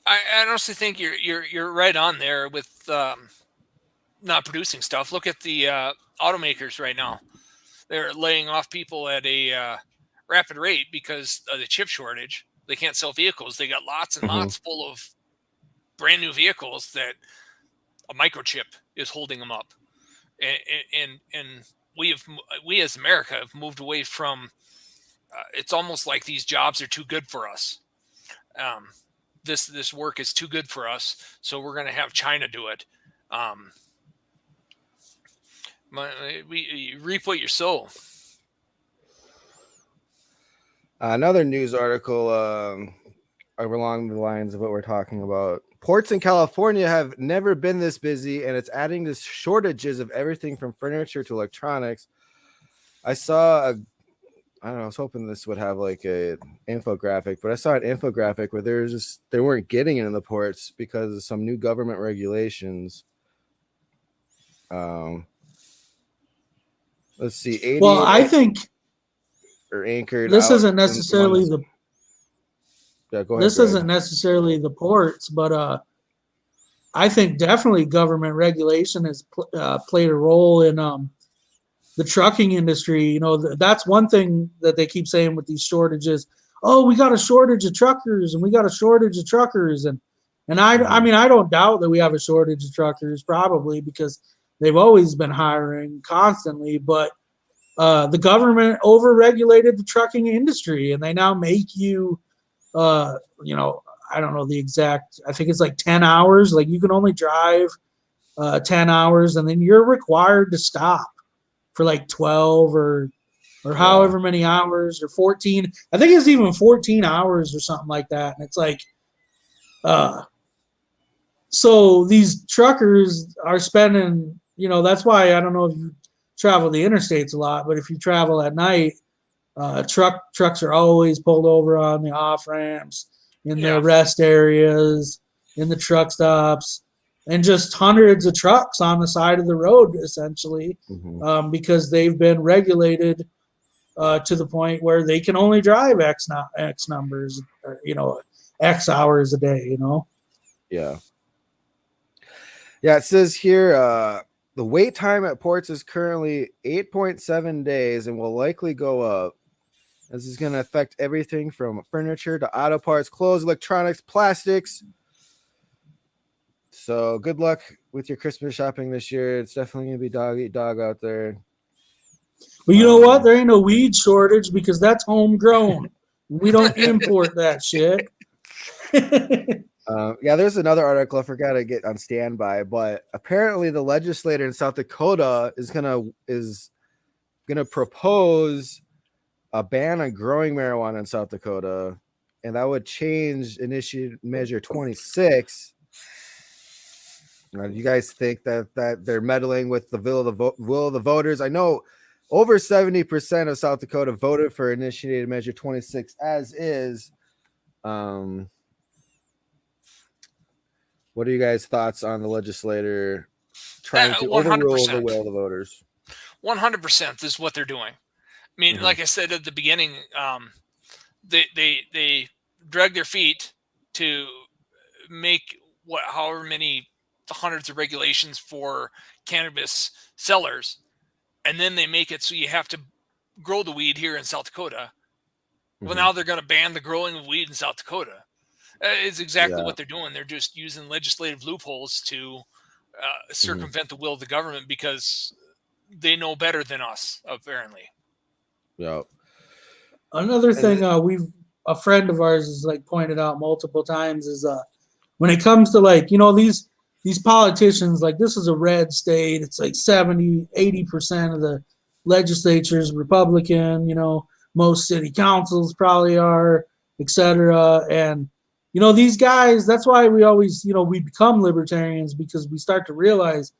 I honestly think you're right on there with not producing stuff. Look at the automakers right now; they're laying off people at a rapid rate because of the chip shortage. They can't sell vehicles. They got lots and lots full of brand new vehicles that a microchip is holding them up, and we as America have moved away from. It's almost like these jobs are too good for us. This work is too good for us, so we're going to have China do it. You reap what you sow. Another news article along the lines of what we're talking about. Ports in California have never been this busy, and it's adding to shortages of everything from furniture to electronics. I saw I don't know, I was hoping this would have like a infographic, but I saw an infographic where they weren't getting it in the ports because of some new government regulations. Let's see. Well, I think or anchored. This isn't necessarily the. Yeah, go ahead. This isn't necessarily the ports, but I think definitely government regulation has played a role in the trucking industry. You know, that's one thing that they keep saying with these shortages. Oh, we got a shortage of truckers, and we got a shortage of truckers, and I mean, I don't doubt that we have a shortage of truckers, probably because they've always been hiring constantly, but the government overregulated the trucking industry, and they now make you, you know, I don't know the exact, I think it's like 10 hours. Like you can only drive 10 hours, and then you're required to stop for like 12 or however many hours, or 14. I think it's even 14 hours or something like that. And it's like, so these truckers are spending, you know, that's why I don't know if you travel the interstates a lot, but if you travel at night, trucks are always pulled over on the off ramps, in the rest areas, in the truck stops, and just hundreds of trucks on the side of the road, essentially, because they've been regulated to the point where they can only drive X numbers, or, you know, X hours a day, you know? Yeah. Yeah, it says here the wait time at ports is currently 8.7 days and will likely go up. This is going to affect everything from furniture to auto parts, clothes, electronics, plastics. So good luck with your Christmas shopping this year. It's definitely going to be dog eat dog out there. Well, you know what? There ain't no weed shortage because that's homegrown. We don't import that shit. Yeah, there's another article I forgot to get on standby, but apparently the legislator in South Dakota is gonna propose a ban on growing marijuana in South Dakota, and that would change Initiative Measure 26. Do you guys think that they're meddling with the will of the voters? I know over 70% of South Dakota voted for Initiative Measure 26 as is. What are you guys' thoughts on the legislator trying to overrule the will of the voters? 100% is what they're doing. I mean, like I said at the beginning, they drag their feet to make however many hundreds of regulations for cannabis sellers, and then they make it so you have to grow the weed here in South Dakota. Well, now they're going to ban the growing of weed in South Dakota. It's exactly what they're doing. They're just using legislative loopholes to circumvent the will of the government because they know better than us, apparently. Yeah. Another thing a friend of ours has like pointed out multiple times is when it comes to like, you know, these politicians, like this is a red state. It's like 70-80% of the legislature is Republican, you know, most city councils probably are, etc. And these guys, that's why we always, we become libertarians, because we start to realize,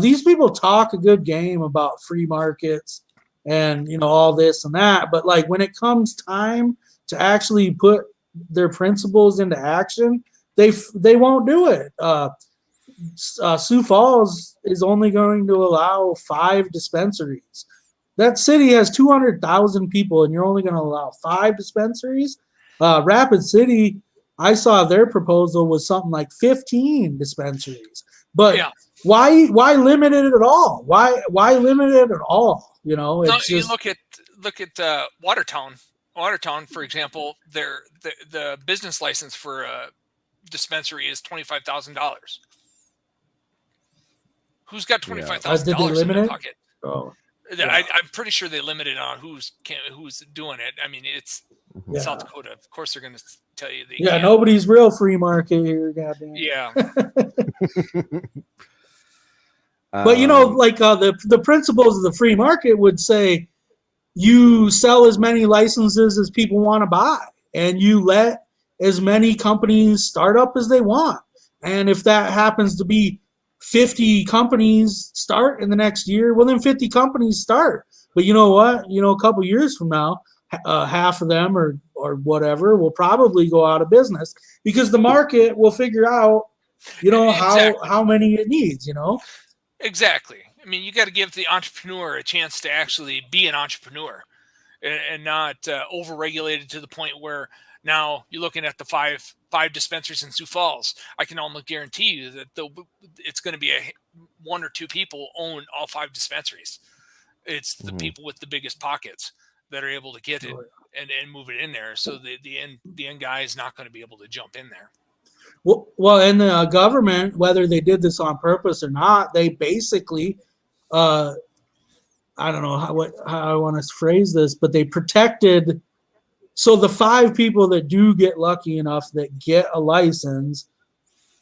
these people talk a good game about free markets and, all this and that. But like when it comes time to actually put their principles into action, they won't do it. Sioux Falls is only going to allow 5 dispensaries. That city has 200,000 people, and you're only going to allow 5 dispensaries. Rapid City, I saw their proposal was something like 15 dispensaries. But why limit it at all? Why limit it at all? It's you just look at Watertown. Watertown, for example, the business license for a dispensary is $25,000. Who's got $25,000 in their pocket? Oh. Yeah. I'm pretty sure they limited on who's doing it. I mean, it's South Dakota. Of course, they're going to tell you they can't. Nobody's real free market here. Goddamn. Yeah. But like the principles of the free market would say, you sell as many licenses as people want to buy, and you let as many companies start up as they want. And if that happens to be 50 companies start in the next year, well, then 50 companies start. But you know what? A couple years from now, half of them or whatever will probably go out of business, because the market will figure out, how many it needs, Exactly. I mean, you got to give the entrepreneur a chance to actually be an entrepreneur and not overregulated to the point where now you're looking at the five dispensaries in Sioux Falls. I can almost guarantee you that it's going to be 1 or 2 people own all 5 dispensaries. It's the people with the biggest pockets that are able to get it and move it in there. So the end guy is not going to be able to jump in there. Well, and the government, whether they did this on purpose or not, they basically, I don't know how I want to phrase this, but they protected. So the 5 people that do get lucky enough that get a license,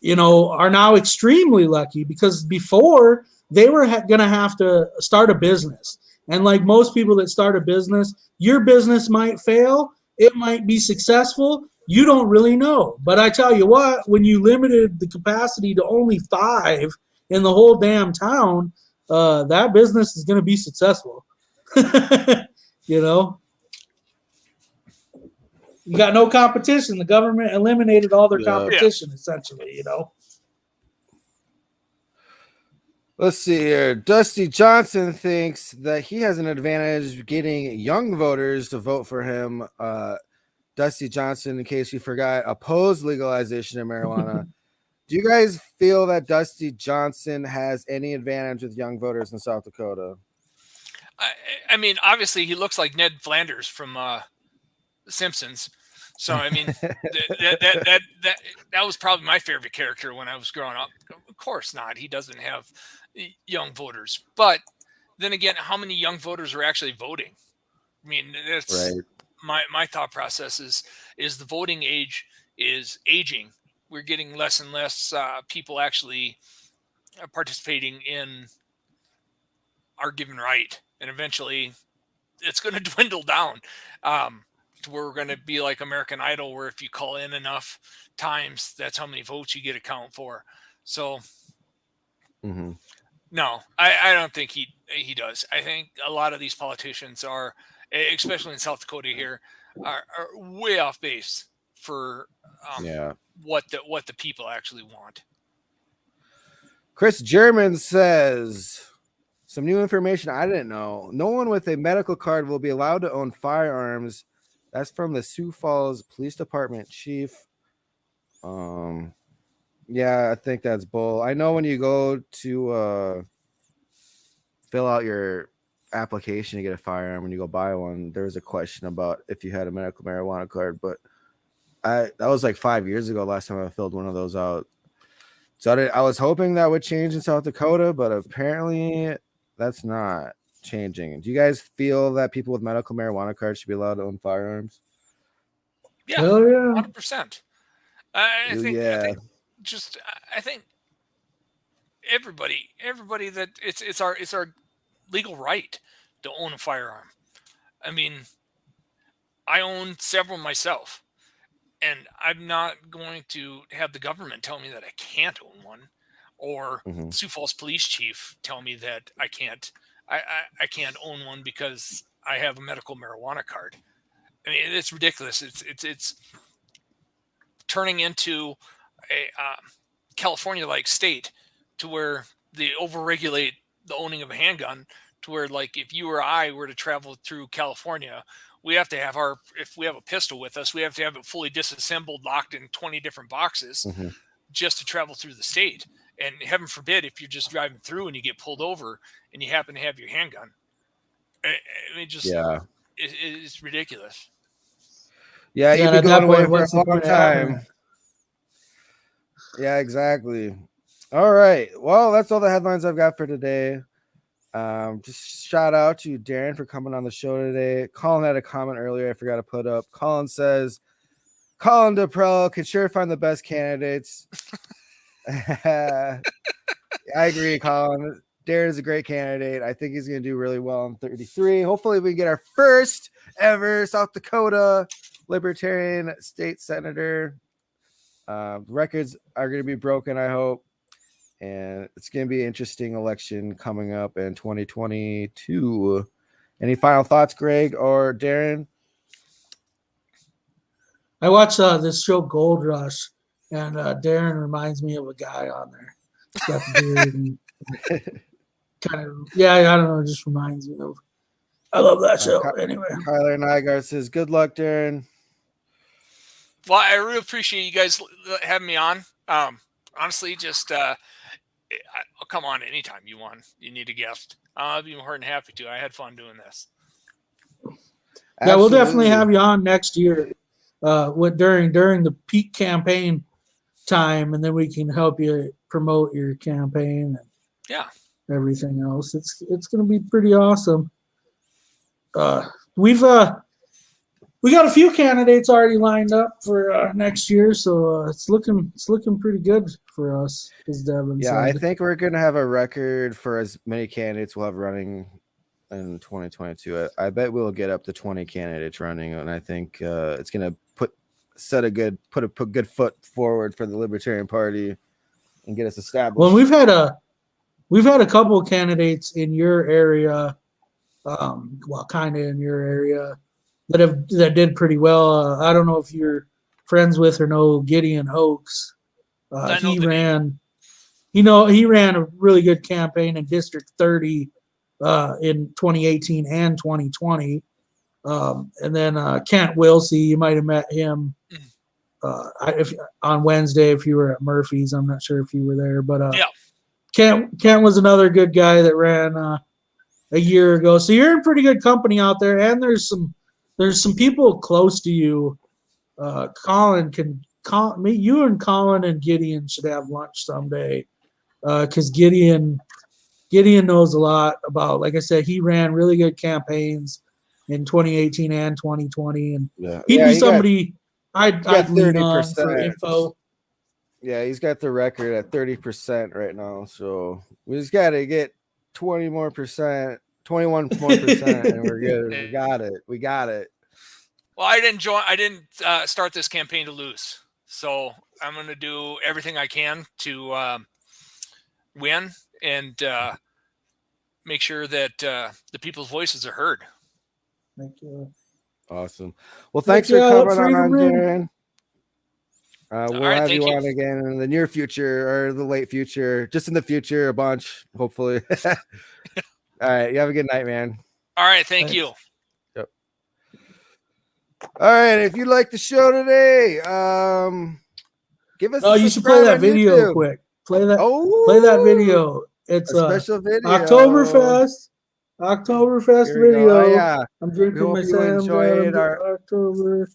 are now extremely lucky, because before they were going to have to start a business. And like most people that start a business, your business might fail. It might be successful. You don't really know. But I tell you what, when you limited the capacity to only 5 in the whole damn town, that business is going to be successful. You got no competition. The government eliminated all their competition, essentially, Let's see here. Dusty Johnson thinks that he has an advantage getting young voters to vote for him. Dusty Johnson, in case you forgot, opposed legalization of marijuana. Do you guys feel that Dusty Johnson has any advantage with young voters in South Dakota? I mean, obviously, he looks like Ned Flanders from Simpsons. So I mean, that was probably my favorite character when I was growing up. Of course not. He doesn't have young voters. But then again, how many young voters are actually voting? I mean, that's my thought process is the voting age is aging. We're getting less and less people actually participating in our given right, and eventually it's going to dwindle down. To where we're going to be like American Idol, where if you call in enough times, that's how many votes you get a count for. So, no, I don't think he does. I think a lot of these politicians are, especially in South Dakota here, are way off base for what the people actually want. Chris German says, some new information I didn't know. No one with a medical card will be allowed to own firearms. That's from the Sioux Falls Police Department chief. Yeah, I think that's bull. I know when you go to fill out your application to get a firearm, when you go buy one, there was a question about if you had a medical marijuana card, but that was like 5 years ago last time I filled one of those out. So I was hoping that would change in South Dakota, but apparently that's not changing. Do you guys feel that people with medical marijuana cards should be allowed to own firearms? Yeah, 100%. I think everybody that it's our legal right to own a firearm. I mean, I own several myself. And I'm not going to have the government tell me that I can't own one, or Sioux Falls police chief tell me that I can't own one because I have a medical marijuana card. I mean, it's ridiculous. It's turning into a California-like state, to where they overregulate the owning of a handgun, to where, like, if you or I were to travel through California, we have to have if we have a pistol with us, we have to have it fully disassembled, locked in 20 different boxes, just to travel through the state. And heaven forbid, if you're just driving through and you get pulled over and you happen to have your handgun. I mean, it's ridiculous. Yeah, you've been going away for a long point time. Yeah, exactly. All right. Well, that's all the headlines I've got for today. Just shout out to Darren for coming on the show today. Colin had a comment earlier I forgot to put up. Colin says, Colin DePrell can sure find the best candidates. I agree, Colin. Darren is a great candidate. I think he's going to do really well in 33. Hopefully we get our first ever South Dakota Libertarian state senator. Records are going to be broken, I hope. And it's going to be an interesting election coming up in 2022. Any final thoughts, Greg or Darren? I watched this show Gold Rush, and Darren reminds me of a guy on there. He's got the beard and kind of, I don't know, it just reminds me of. I love that show. Anyway, Kyler Nygaard says, "Good luck, Darren." Well, I really appreciate you guys having me on. Honestly, just I'll come on anytime you want. You need a guest. I'll be more than happy to. I had fun doing this. Yeah, we'll definitely have you on next year. During the peak campaign time, and then we can help you promote your campaign and everything else. It's going to be pretty awesome. We got a few candidates already lined up for next year, so it's looking pretty good for us, as Devin said. I think we're going to have a record for as many candidates we'll have running in 2022. I bet we'll get up to 20 candidates running, and I think it's going to put a good foot forward for the Libertarian Party and get us established. Well, we've had a couple of candidates in your area, kind of in your area, that did pretty well. I don't know if you're friends with or know Gideon Oakes. He ran a really good campaign in District 30 in 2018 and 2020. And then Kent Wilsey, you might have met him on Wednesday if you were at Murphy's. I'm not sure if you were there, but Kent was another good guy that ran a year ago. So you're in pretty good company out there, and there's some people close to you. Colin can call me. You and Colin and Gideon should have lunch someday, because Gideon knows a lot about. Like I said, he ran really good campaigns in 2018 and 2020, and he'd be somebody I'd lean on for info. Yeah, he's got the record at 30% right now, so we just got to get 21 more percent, and we're good. We got it. Well, I didn't start this campaign to lose, so I'm going to do everything I can to win and make sure that the people's voices are heard. Thank you. Awesome. Well, thanks for coming on, Darren. We'll have you on again in the near future or the late future, just in the future, a bunch, hopefully. All right. You have a good night, man. All right. Thanks. You. Yep. All right. If you like the show today, give us. You should play that video quick. Play that video. It's a special video. Octoberfest video. Yeah. I'm drinking my Sam's October.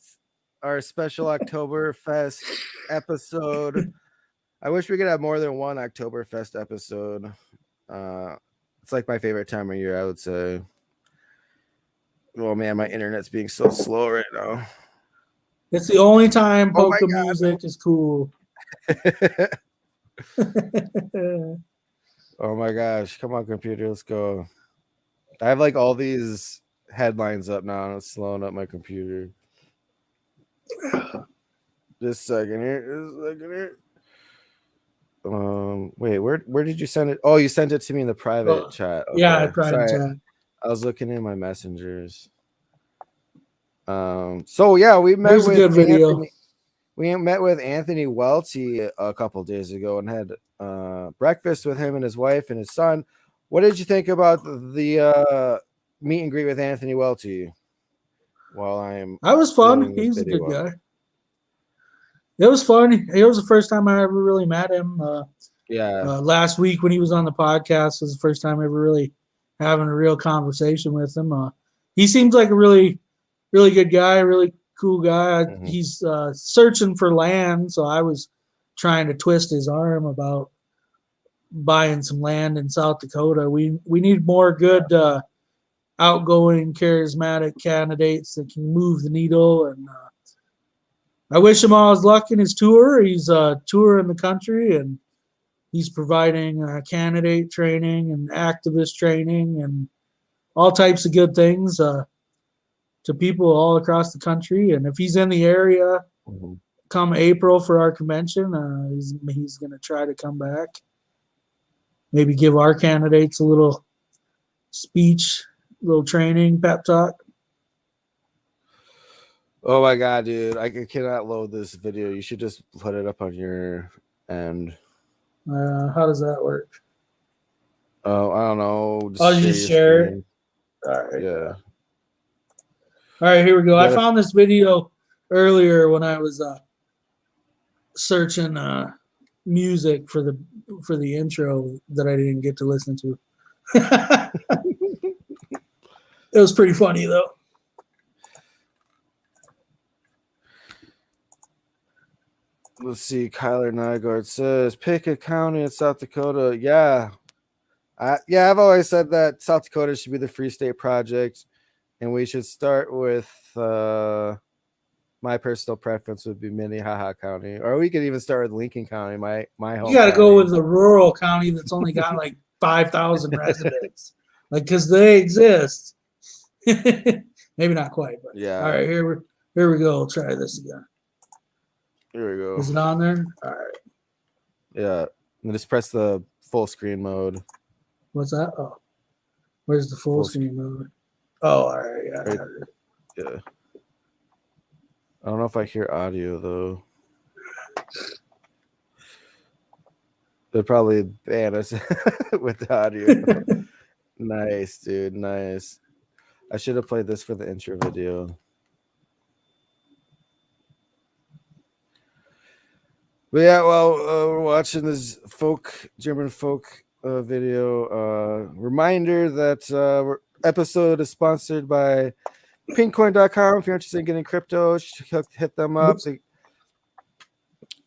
Our special Octoberfest episode. I wish we could have more than one Octoberfest episode. It's like my favorite time of year, I would say. Oh man, my internet's being so slow right now. It's the only time polka music is cool. Oh my gosh. Come on, computer, let's go. I have like all these headlines up now and it's slowing up my computer. Just a second here. Wait, where did you send it? Oh, you sent it to me in the private chat. Okay. Yeah, private Sorry. chat. I was looking in my messengers. So yeah, we met Here's a with good video. Anthony. We met with Anthony Welty a couple days ago and had breakfast with him and his wife and his son. What did you think about the meet and greet with Anthony Welty? That was fun. He's a good guy. It was fun. It was the first time I ever really met him. Last week when he was on the podcast was the first time ever really having a real conversation with him. He seems like a really, really good guy, really cool guy. Mhm. He's searching for land, so I was trying to twist his arm about buying some land in South Dakota. We need more good outgoing, charismatic candidates that can move the needle. And I wish him all his luck in his tour. He's touring the country, and he's providing candidate training and activist training and all types of good things to people all across the country. And if he's in the area come April for our convention, he's going to try to come back. Maybe give our candidates a little speech, little training, pep talk. Oh my god, dude! I cannot load this video. You should just put it up on your end. How does that work? Oh, I don't know. Just share it. All right. Yeah. All right, here we go. I found this video earlier when I was searching music for the intro that I didn't get to listen to. It was pretty funny though. Let's see. Kyler Nygaard says, pick a county in South Dakota. Yeah. I've always said that South Dakota should be the Free State Project, and we should start with my personal preference would be Minnehaha County, or we could even start with Lincoln County. My home. You got to go with the rural county that's only got like 5,000 residents, like because they exist. Maybe not quite, but yeah. All right, here we go. We'll try this again. Here we go. Is it on there? All right. Yeah. And just press the full screen mode. What's that? Oh, where's the full screen mode? Oh, all right. Yeah. Right. Yeah. I don't know if I hear audio though. They'll probably ban us with the audio. Nice, dude. Nice. I should have played this for the intro video. But yeah, well, we're watching this German folk video. Reminder that episode is sponsored by Pinkcoin.com. If you're interested in getting crypto, hit them up.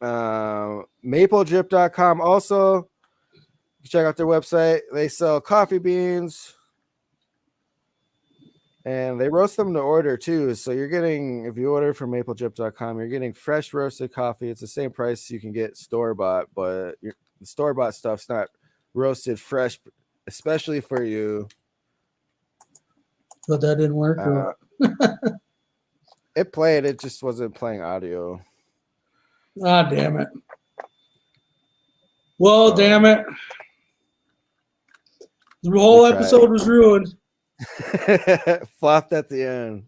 MapleDrip.com also. Check out their website. They sell coffee beans and they roast them to order too. So you're getting, if you order from MapleDrip.com, you're getting fresh roasted coffee. It's the same price you can get store-bought, but the store-bought stuff's not roasted fresh, especially for you. But that didn't work. It played, it just wasn't playing audio. Ah, damn it. Well, damn it. The whole episode was ruined. Flopped at the end.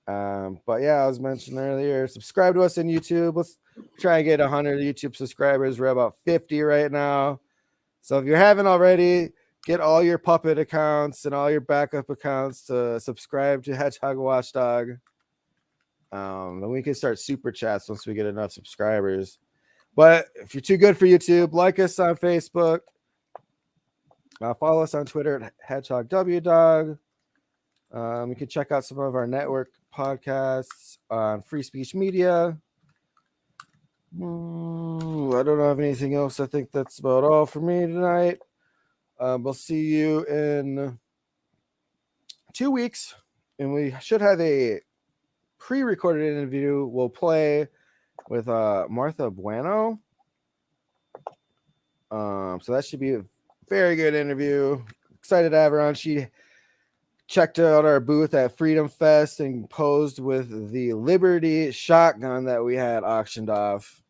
But yeah, I was mentioning earlier, subscribe to us on YouTube. Let's try and get 100 YouTube subscribers. We're about 50 right now. So if you haven't already, get all your Puppet accounts and all your backup accounts to subscribe to Hedgehog Watchdog. Then we can start super chats once we get enough subscribers. But if you're too good for YouTube, like us on Facebook. Follow us on Twitter at HedgehogWdog. You can check out some of our network podcasts on Free Speech Media. I don't have anything else. I think that's about all for me tonight. We'll see you in 2 weeks, and we should have a pre-recorded interview. We'll play with Martha Bueno. So that should be a very good interview. Excited to have her on. She checked out our booth at Freedom Fest and posed with the Liberty shotgun that we had auctioned off.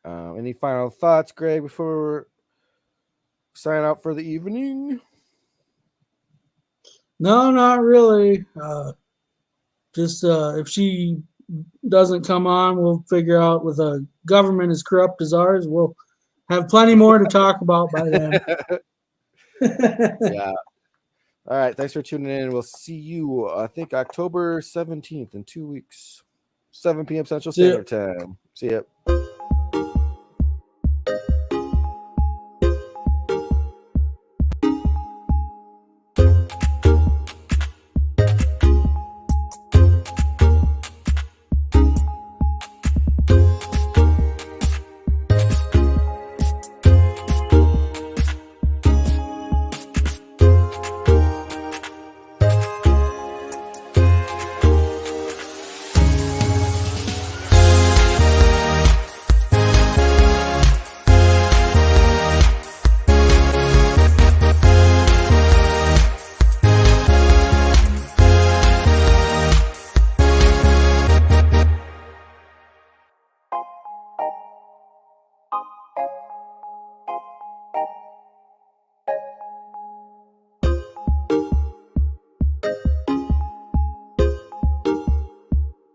Any final thoughts, Greg, before we sign out for the evening? No, not really. Just if she doesn't come on, we'll figure out with a government as corrupt as ours, we'll have plenty more to talk about by then. Yeah. All right. Thanks for tuning in. We'll see you, I think, October 17th in 2 weeks, 7 p.m. Central Standard Time. See ya.